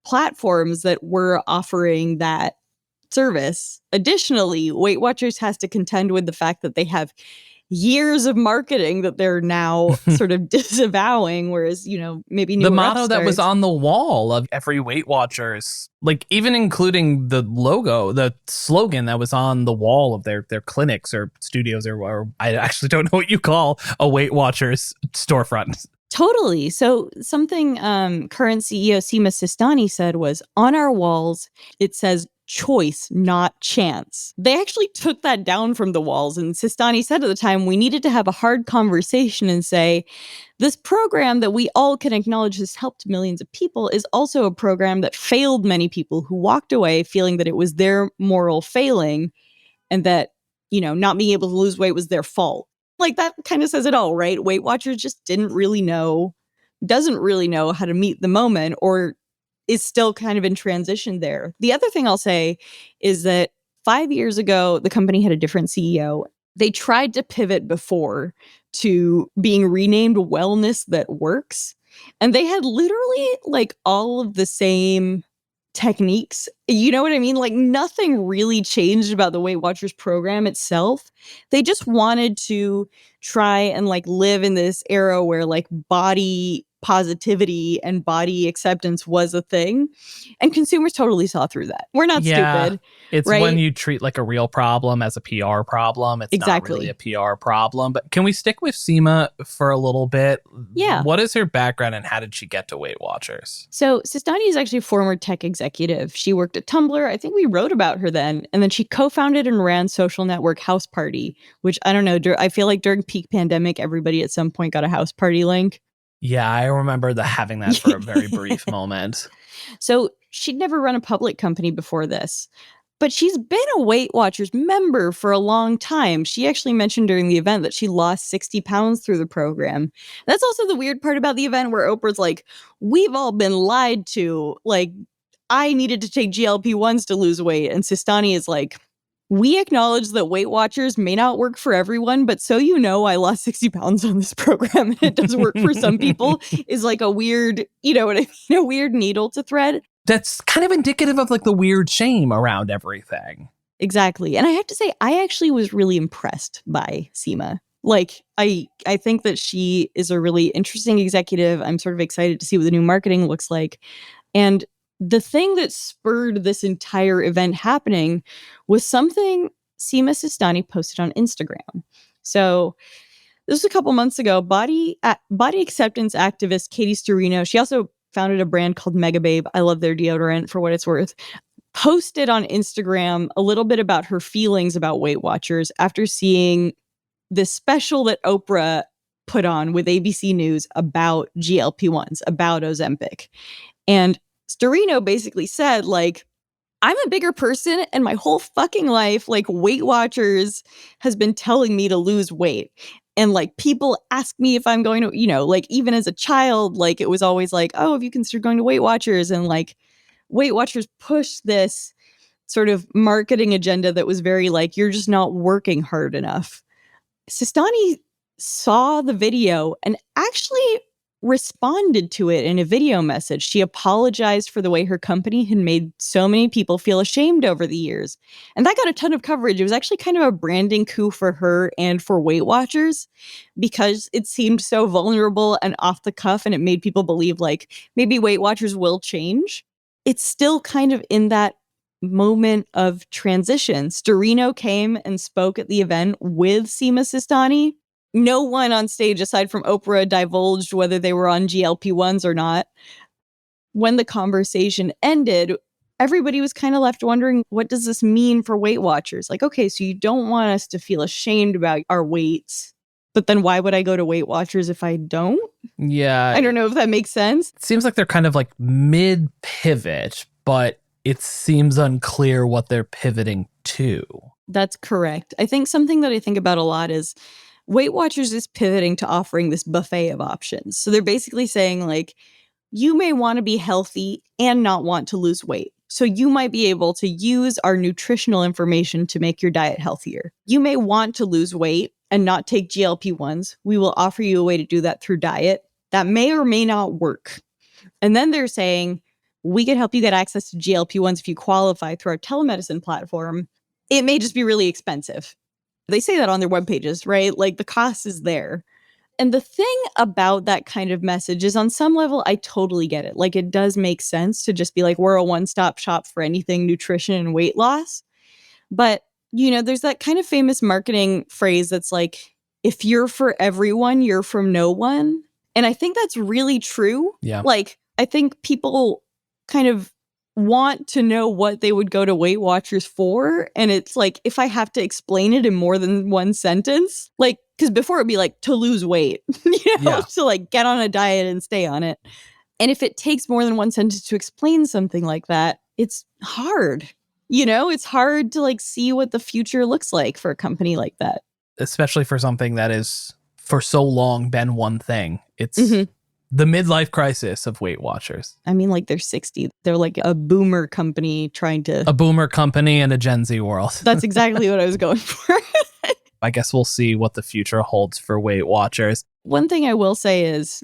Speaker 2: platforms that were offering that service. Additionally, Weight Watchers has to contend with the fact that they have years of marketing that they're now sort of disavowing, whereas, maybe
Speaker 3: the
Speaker 2: newer
Speaker 3: motto that was
Speaker 2: upstarts-
Speaker 3: on the wall of every Weight Watchers, like even including the logo, the slogan that was on the wall of their clinics or studios, or I actually don't know what you call a Weight Watchers storefront.
Speaker 2: Totally. So something current CEO Seema Sistani said was, on our walls, it says choice, not chance. They actually took that down from the walls. And Sistani said at the time, we needed to have a hard conversation and say, this program that we all can acknowledge has helped millions of people is also a program that failed many people who walked away feeling that it was their moral failing and that, not being able to lose weight was their fault. Like that kind of says it all, right? Weight Watchers just doesn't really know how to meet the moment, or is still kind of in transition there. The other thing I'll say is that 5 years ago, the company had a different CEO. They tried to pivot before to being renamed Wellness That Works. And they had literally like all of the same techniques. You know what I mean? Like nothing really changed about the Weight Watchers program itself. They just wanted to try and like live in this era where like body positivity and body acceptance was a thing. And consumers totally saw through that. We're not stupid.
Speaker 3: It's
Speaker 2: right?
Speaker 3: when you treat like a real problem as a PR problem. It's
Speaker 2: Exactly.
Speaker 3: not really a PR problem. But can we stick with Seema for a little bit?
Speaker 2: Yeah.
Speaker 3: What is her background and how did she get to Weight Watchers?
Speaker 2: So Sistani is actually a former tech executive. She worked at Tumblr. I think we wrote about her then. And then she co-founded and ran social network House Party, which I don't know. I feel like during peak pandemic, everybody at some point got a House Party link.
Speaker 3: Yeah, I remember having that for a very brief moment.
Speaker 2: So she'd never run a public company before this, but she's been a Weight Watchers member for a long time. She actually mentioned during the event that she lost 60 pounds through the program. That's also the weird part about the event, where Oprah's like, we've all been lied to. Like, I needed to take GLP-1s to lose weight. And Sistani is like, we acknowledge that Weight Watchers may not work for everyone, but so I lost 60 pounds on this program and it does work for some people, is like a weird, a weird needle to thread.
Speaker 3: That's kind of indicative of like the weird shame around everything.
Speaker 2: Exactly. And I have to say, I actually was really impressed by Seema. Like, I think that she is a really interesting executive. I'm sort of excited to see what the new marketing looks like. And the thing that spurred this entire event happening was something Seema Sistani posted on Instagram. So this was a couple months ago. Body acceptance activist Katie Storino, she also founded a brand called Mega Babe. I love their deodorant for what it's worth. Posted on Instagram a little bit about her feelings about Weight Watchers after seeing this special that Oprah put on with ABC News about GLP-1s, about Ozempic. And Storino basically said, like, I'm a bigger person and my whole fucking life, like, Weight Watchers has been telling me to lose weight. And like, people ask me if I'm going to, like, even as a child, like, it was always like, oh, have you considered going to Weight Watchers? And like, Weight Watchers pushed this sort of marketing agenda that was very like, you're just not working hard enough. Sistani saw the video and actually responded to it in a video message. She apologized for the way her company had made so many people feel ashamed over the years. And that got a ton of coverage. It was actually kind of a branding coup for her and for Weight Watchers, because it seemed so vulnerable and off the cuff, and it made people believe like maybe Weight Watchers will change. It's still kind of in that moment of transition. Storino came and spoke at the event with Seema Sistani. No one on stage, aside from Oprah, divulged whether they were on GLP-1s or not. When the conversation ended, everybody was kind of left wondering, what does this mean for Weight Watchers? Like, okay, so you don't want us to feel ashamed about our weights, but then why would I go to Weight Watchers if I don't?
Speaker 3: Yeah.
Speaker 2: I don't know if that makes sense.
Speaker 3: It seems like they're kind of like mid-pivot, but it seems unclear what they're pivoting to.
Speaker 2: That's correct. I think something that I think about a lot is Weight Watchers is pivoting to offering this buffet of options. So they're basically saying, like, you may want to be healthy and not want to lose weight. So you might be able to use our nutritional information to make your diet healthier. You may want to lose weight and not take GLP-1s. We will offer you a way to do that through diet. That may or may not work. And then they're saying, we could help you get access to GLP-1s if you qualify through our telemedicine platform. It may just be really expensive. They say that on their web pages, right? Like, the cost is there. And the thing about that kind of message is, on some level, I totally get it. Like, it does make sense to just be like, we're a one-stop shop for anything nutrition and weight loss. But, you know, there's that kind of famous marketing phrase that's like, if you're for everyone, you're from no one. And I think that's really true.
Speaker 3: Yeah.
Speaker 2: Like, I think people kind of want to know what they would go to Weight Watchers for. And it's like, if I have to explain it in more than one sentence, like, because before it'd be like, to lose weight, to like get on a diet and stay on it. And if it takes more than one sentence to explain something like that, it's hard. You know, it's hard to like see what the future looks like for a company like that.
Speaker 3: Especially for something that is for so long been one thing. It's the midlife crisis of Weight Watchers.
Speaker 2: I mean, like, they're 60. They're like a boomer company trying to...
Speaker 3: A boomer company in a Gen Z world.
Speaker 2: That's exactly what I was going for.
Speaker 3: I guess we'll see what the future holds for Weight Watchers.
Speaker 2: One thing I will say is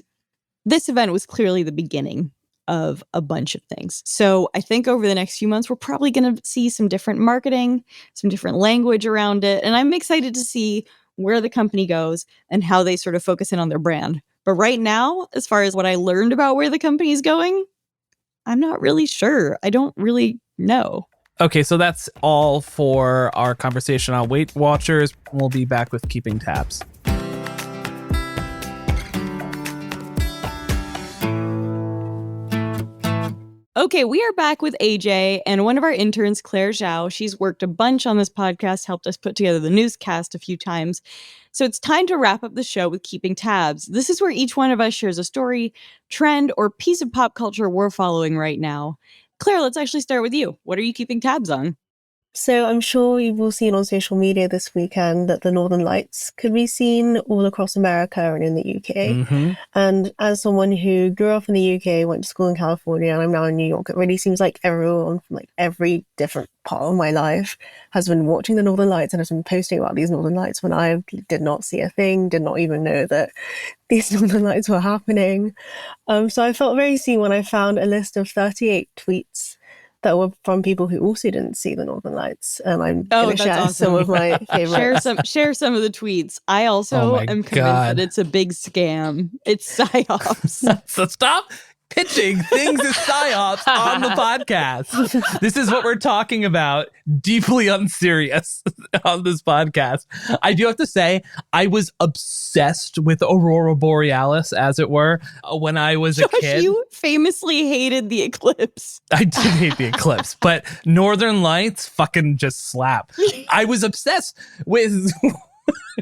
Speaker 2: this event was clearly the beginning of a bunch of things. So I think over the next few months, we're probably going to see some different marketing, some different language around it. And I'm excited to see where the company goes and how they sort of focus in on their brand. But right now, as far as what I learned about where the company is going, I'm not really sure. I don't really know.
Speaker 3: Okay, so that's all for our conversation on Weight Watchers. We'll be back with Keeping Tabs.
Speaker 2: Okay, we are back with AJ and one of our interns, Claire Zhao. She's worked a bunch on this podcast, helped us put together the newscast a few times. So it's time to wrap up the show with Keeping Tabs. This is where each one of us shares a story, trend, or piece of pop culture we're following right now. Claire, let's actually start with you. What are you keeping tabs on?
Speaker 9: So I'm sure you've all seen on social media this weekend that the Northern Lights could be seen all across America and in the UK. And as someone who grew up in the UK, went to school in California, and I'm now in New York, it really seems like everyone from like every different part of my life has been watching the Northern Lights and has been posting about these Northern Lights when I did not see a thing, did not even know that these Northern Lights were happening. So I felt very seen when I found a list of 38 tweets that were from people who also didn't see the Northern Lights. And I'm going to share some of my favorites.
Speaker 2: Share some of the tweets. I also am convinced that it's a big scam. It's psyops.
Speaker 3: So stop pitching things as psyops on the podcast. This is what we're talking about, deeply unserious on this podcast. I do have to say, I was obsessed with Aurora Borealis, as it were, when I was a kid.
Speaker 2: You famously hated the eclipse.
Speaker 3: I did hate the eclipse, but Northern Lights fucking just slap. I was obsessed with...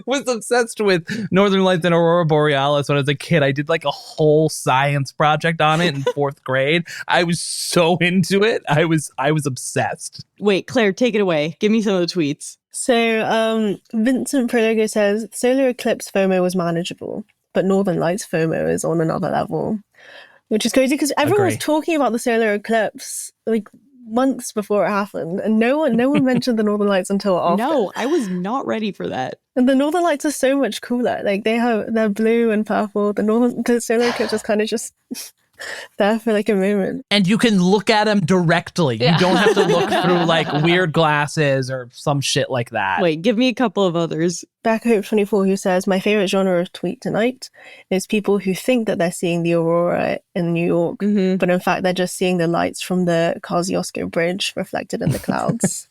Speaker 3: was obsessed with Northern Lights and Aurora Borealis when I was a kid. I did like a whole science project on it in 4th grade. I was so into it. I was obsessed.
Speaker 2: Wait, Claire, take it away. Give me some of the tweets.
Speaker 9: So Vincent Prologo says, solar eclipse FOMO was manageable, but Northern Lights FOMO is on another level. Which is crazy because everyone was talking about the solar eclipse like months before it happened, and no one mentioned the Northern Lights until after.
Speaker 2: No, I was not ready for that.
Speaker 9: And the Northern Lights are so much cooler. Like they're blue and purple. The solar eclipse is kind of just there for like a moment.
Speaker 3: And you can look at him directly. You don't have to look through like weird glasses or some shit like that.
Speaker 2: Wait, give me a couple of others.
Speaker 9: Hope24, who says, my favorite genre of tweet tonight is people who think that they're seeing the aurora in New York, but in fact they're just seeing the lights from the Kosciuszko Bridge reflected in the clouds.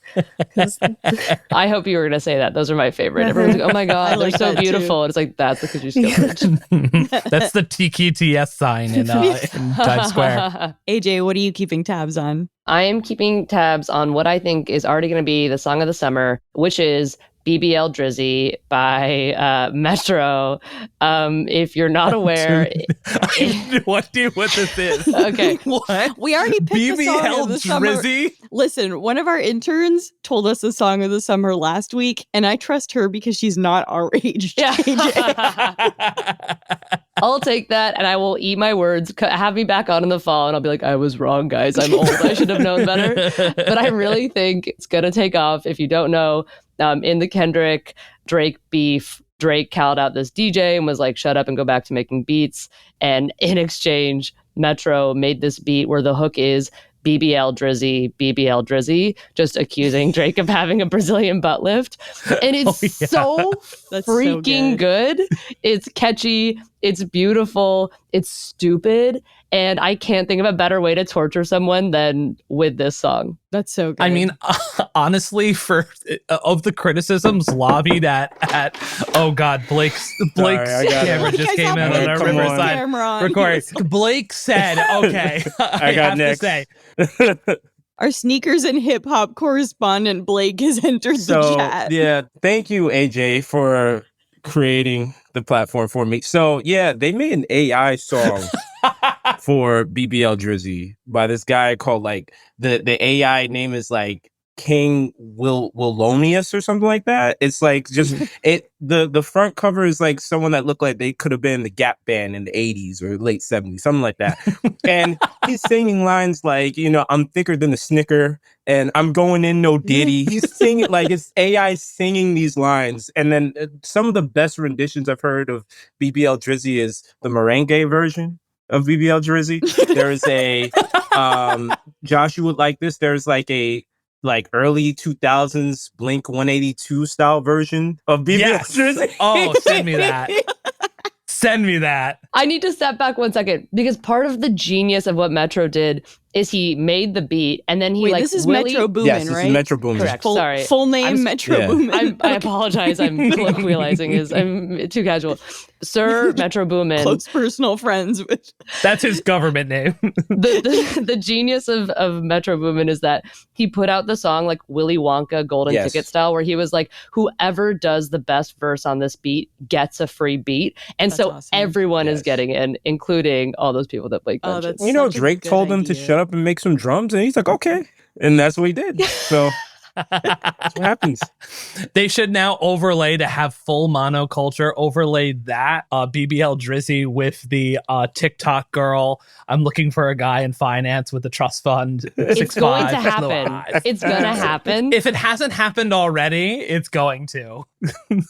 Speaker 4: I hope you were going to say that. Those are my favorite. Everyone's like, oh my God, they're so beautiful. And it's like, that's the Kosciuszko Bridge.
Speaker 3: That's the TKTS sign in Times Square.
Speaker 2: AJ, what are you keeping tabs on?
Speaker 4: I am keeping tabs on what I think is already going to be the song of the summer, which is BBL Drizzy by Metro. If you're not aware,
Speaker 3: I have no idea what this is.
Speaker 4: Okay.
Speaker 3: What?
Speaker 2: We already picked the song of the summer.
Speaker 3: Drizzy?
Speaker 2: Listen, one of our interns told us the song of the summer last week, and I trust her because she's not our age.
Speaker 4: Yeah. I'll take that and I will eat my words. Have me back on in the fall and I'll be like, I was wrong, guys. I'm old. I should have known better. But I really think it's going to take off. If you don't know, in the Kendrick Drake beef, Drake called out this DJ and was like, shut up and go back to making beats. And in exchange, Metro made this beat where the hook is BBL Drizzy, just accusing Drake of having a Brazilian butt lift. And it's so freaking so good. It's catchy. It's beautiful. It's stupid. And I can't think of a better way to torture someone than with this song.
Speaker 2: That's so good.
Speaker 3: I mean, honestly, for of the criticisms lobbied at oh God, Blake's camera just came in on our Riverside recording. Blake said, okay, I have to say.
Speaker 2: Our sneakers and hip hop correspondent Blake has entered the chat.
Speaker 5: Yeah, thank you, AJ, for creating the platform for me. So yeah, they made an AI song for BBL Drizzy by this guy called like the AI name is like King Willonius or something like that. It's like just the front cover is like someone that looked like they could have been the Gap band in the 80s or late 70s, something like that. And he's singing lines like, you know, I'm thicker than a Snicker and I'm going in no Diddy. He's singing like it's AI singing these lines. And then some of the best renditions I've heard of BBL Drizzy is the merengue version of BBL Drizzy. There is a Josh, you would like this. There's like a early 2000s Blink 182 style version of BBL Drizzy.
Speaker 3: Oh, send me that. Send me that.
Speaker 4: I need to step back 1 second because part of the genius of what Metro did is he made the beat and then he
Speaker 2: this is Metro Boomin,
Speaker 5: yes, this
Speaker 2: right?
Speaker 5: is Metro Boomin.
Speaker 4: Correct.
Speaker 2: Sorry. Full name Metro Boomin.
Speaker 4: I apologize. I'm colloquializing. I'm too casual. Sir Metro Boomin.
Speaker 2: Close personal friends with.
Speaker 3: That's his government name.
Speaker 4: The genius of Metro Boomin is that he put out the song like Willy Wonka Golden Ticket style where he was like, whoever does the best verse on this beat gets a free beat. And that's so awesome. Everyone is getting in, including all those people that Blake mentioned.
Speaker 5: You know, Drake told him to shut up and make some drums and he's like, okay. And that's what he did. So that's what happens.
Speaker 3: They should now overlay to have full monoculture, overlay that BBL Drizzy with the TikTok girl. I'm looking for a guy in finance with a trust fund.
Speaker 4: It's going to happen. It's going to happen.
Speaker 3: If it hasn't happened already, it's going to.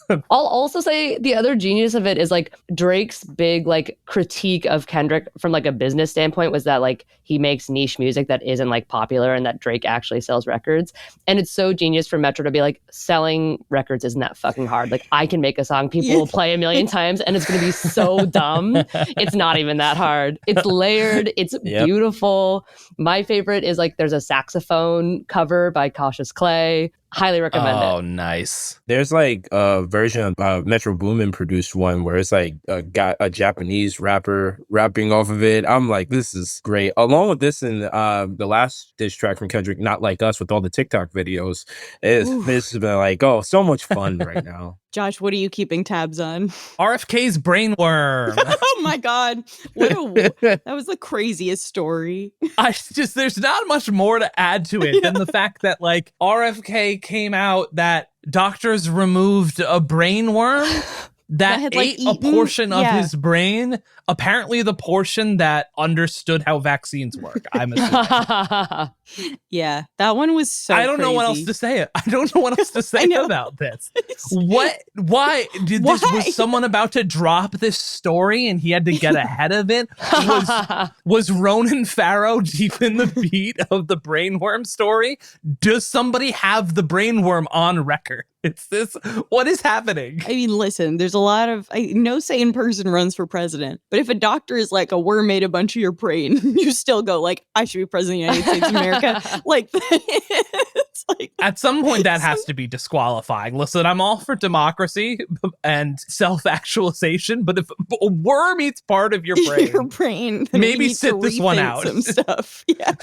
Speaker 4: I'll also say the other genius of it is like Drake's big like critique of Kendrick from like a business standpoint was that like he makes niche music that isn't like popular and that Drake actually sells records. And it's so genius for Metro to be like, selling records isn't that fucking hard. Like I can make a song people will play a million times and it's going to be so dumb. It's not even that hard. It's layered. It's beautiful. My favorite is like there's a saxophone cover by Cautious Clay. Highly recommend it.
Speaker 3: Oh, nice.
Speaker 5: There's like a version of Metro Boomin produced one where it's like a Japanese rapper rapping off of it. I'm like, this is great. Along with this and the last diss track from Kendrick, Not Like Us, with all the TikTok videos. This has been like, oh, so much fun right now.
Speaker 2: Josh, what are you keeping tabs on?
Speaker 3: RFK's brainworm.
Speaker 2: Oh my God. That was the craziest story.
Speaker 3: There's not much more to add to it than the fact that like RFK came out that doctors removed a brainworm. that
Speaker 2: had,
Speaker 3: ate a portion of his brain. Apparently the portion that understood how vaccines work. I'm assuming.
Speaker 2: Yeah, that one was so
Speaker 3: I don't know what else to say. I don't know what else to say about this. What? Why did this? Was someone about to drop this story and he had to get ahead of it? Was Ronan Farrow deep in the beat of the brainworm story? Does somebody have the brainworm on record? It's this. What is happening?
Speaker 2: I mean, listen, there's a lot of, no sane person runs for president. But if a doctor is like, a worm ate a bunch of your brain, you still go like, I should be president of the United States of America. Like, it's like,
Speaker 3: at some point that has to be disqualifying. Listen, I'm all for democracy and self-actualization, but if a worm eats part of your brain, maybe sit this one out.
Speaker 2: Some stuff. Yeah.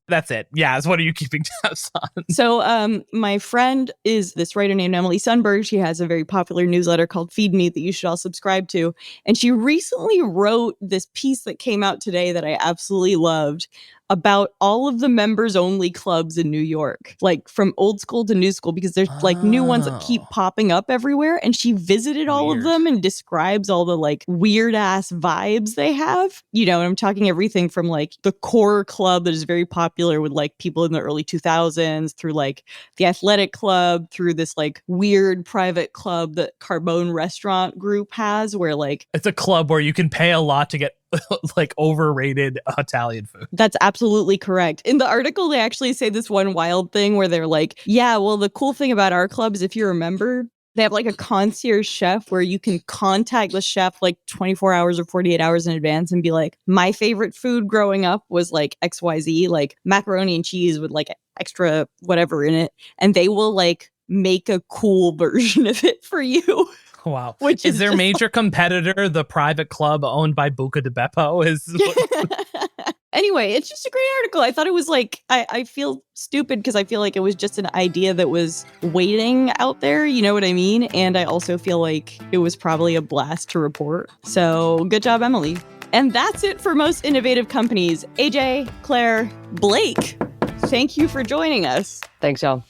Speaker 3: That's it. Yaz, what are you keeping tabs on?
Speaker 2: So my friend is this writer named Emily Sundberg. She has a very popular newsletter called Feed Me that you should all subscribe to. And she recently wrote this piece that came out today that I absolutely loved about all of the members only clubs in New York, like from old school to new school, because there's like new ones that keep popping up everywhere. And she visited all of them and describes all the like weird ass vibes they have. You know, and I'm talking everything from like the core club that is very popular with like people in the early 2000s through like the athletic club, through this like weird private club that Carbone Restaurant Group has, where like
Speaker 3: it's a club where you can pay a lot to get like overrated Italian food.
Speaker 2: That's absolutely correct. In the article, they actually say this one wild thing where they're like, yeah, well, the cool thing about our club is if you're a member, they have like a concierge chef where you can contact the chef like 24 hours or 48 hours in advance and be like, my favorite food growing up was like XYZ, like macaroni and cheese with like extra whatever in it. And they will like make a cool version of it for you.
Speaker 3: Wow. Which is their major competitor, the private club owned by Buca di Beppo?
Speaker 2: Anyway, it's just a great article. I thought it was like, I feel stupid because I feel like it was just an idea that was waiting out there. You know what I mean? And I also feel like it was probably a blast to report. So good job, Emily. And that's it for Most Innovative Companies. AJ, Claire, Blake, thank you for joining us.
Speaker 4: Thanks, y'all.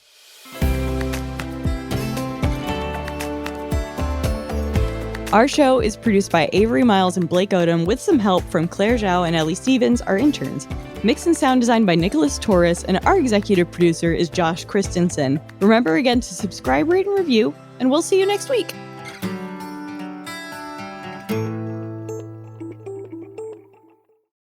Speaker 2: Our show is produced by Avery Miles and Blake Odom with some help from Claire Zhao and Ellie Stevens, our interns. Mix and sound design by Nicholas Torres, and our executive producer is Josh Christensen. Remember again to subscribe, rate, and review, and we'll see you next week.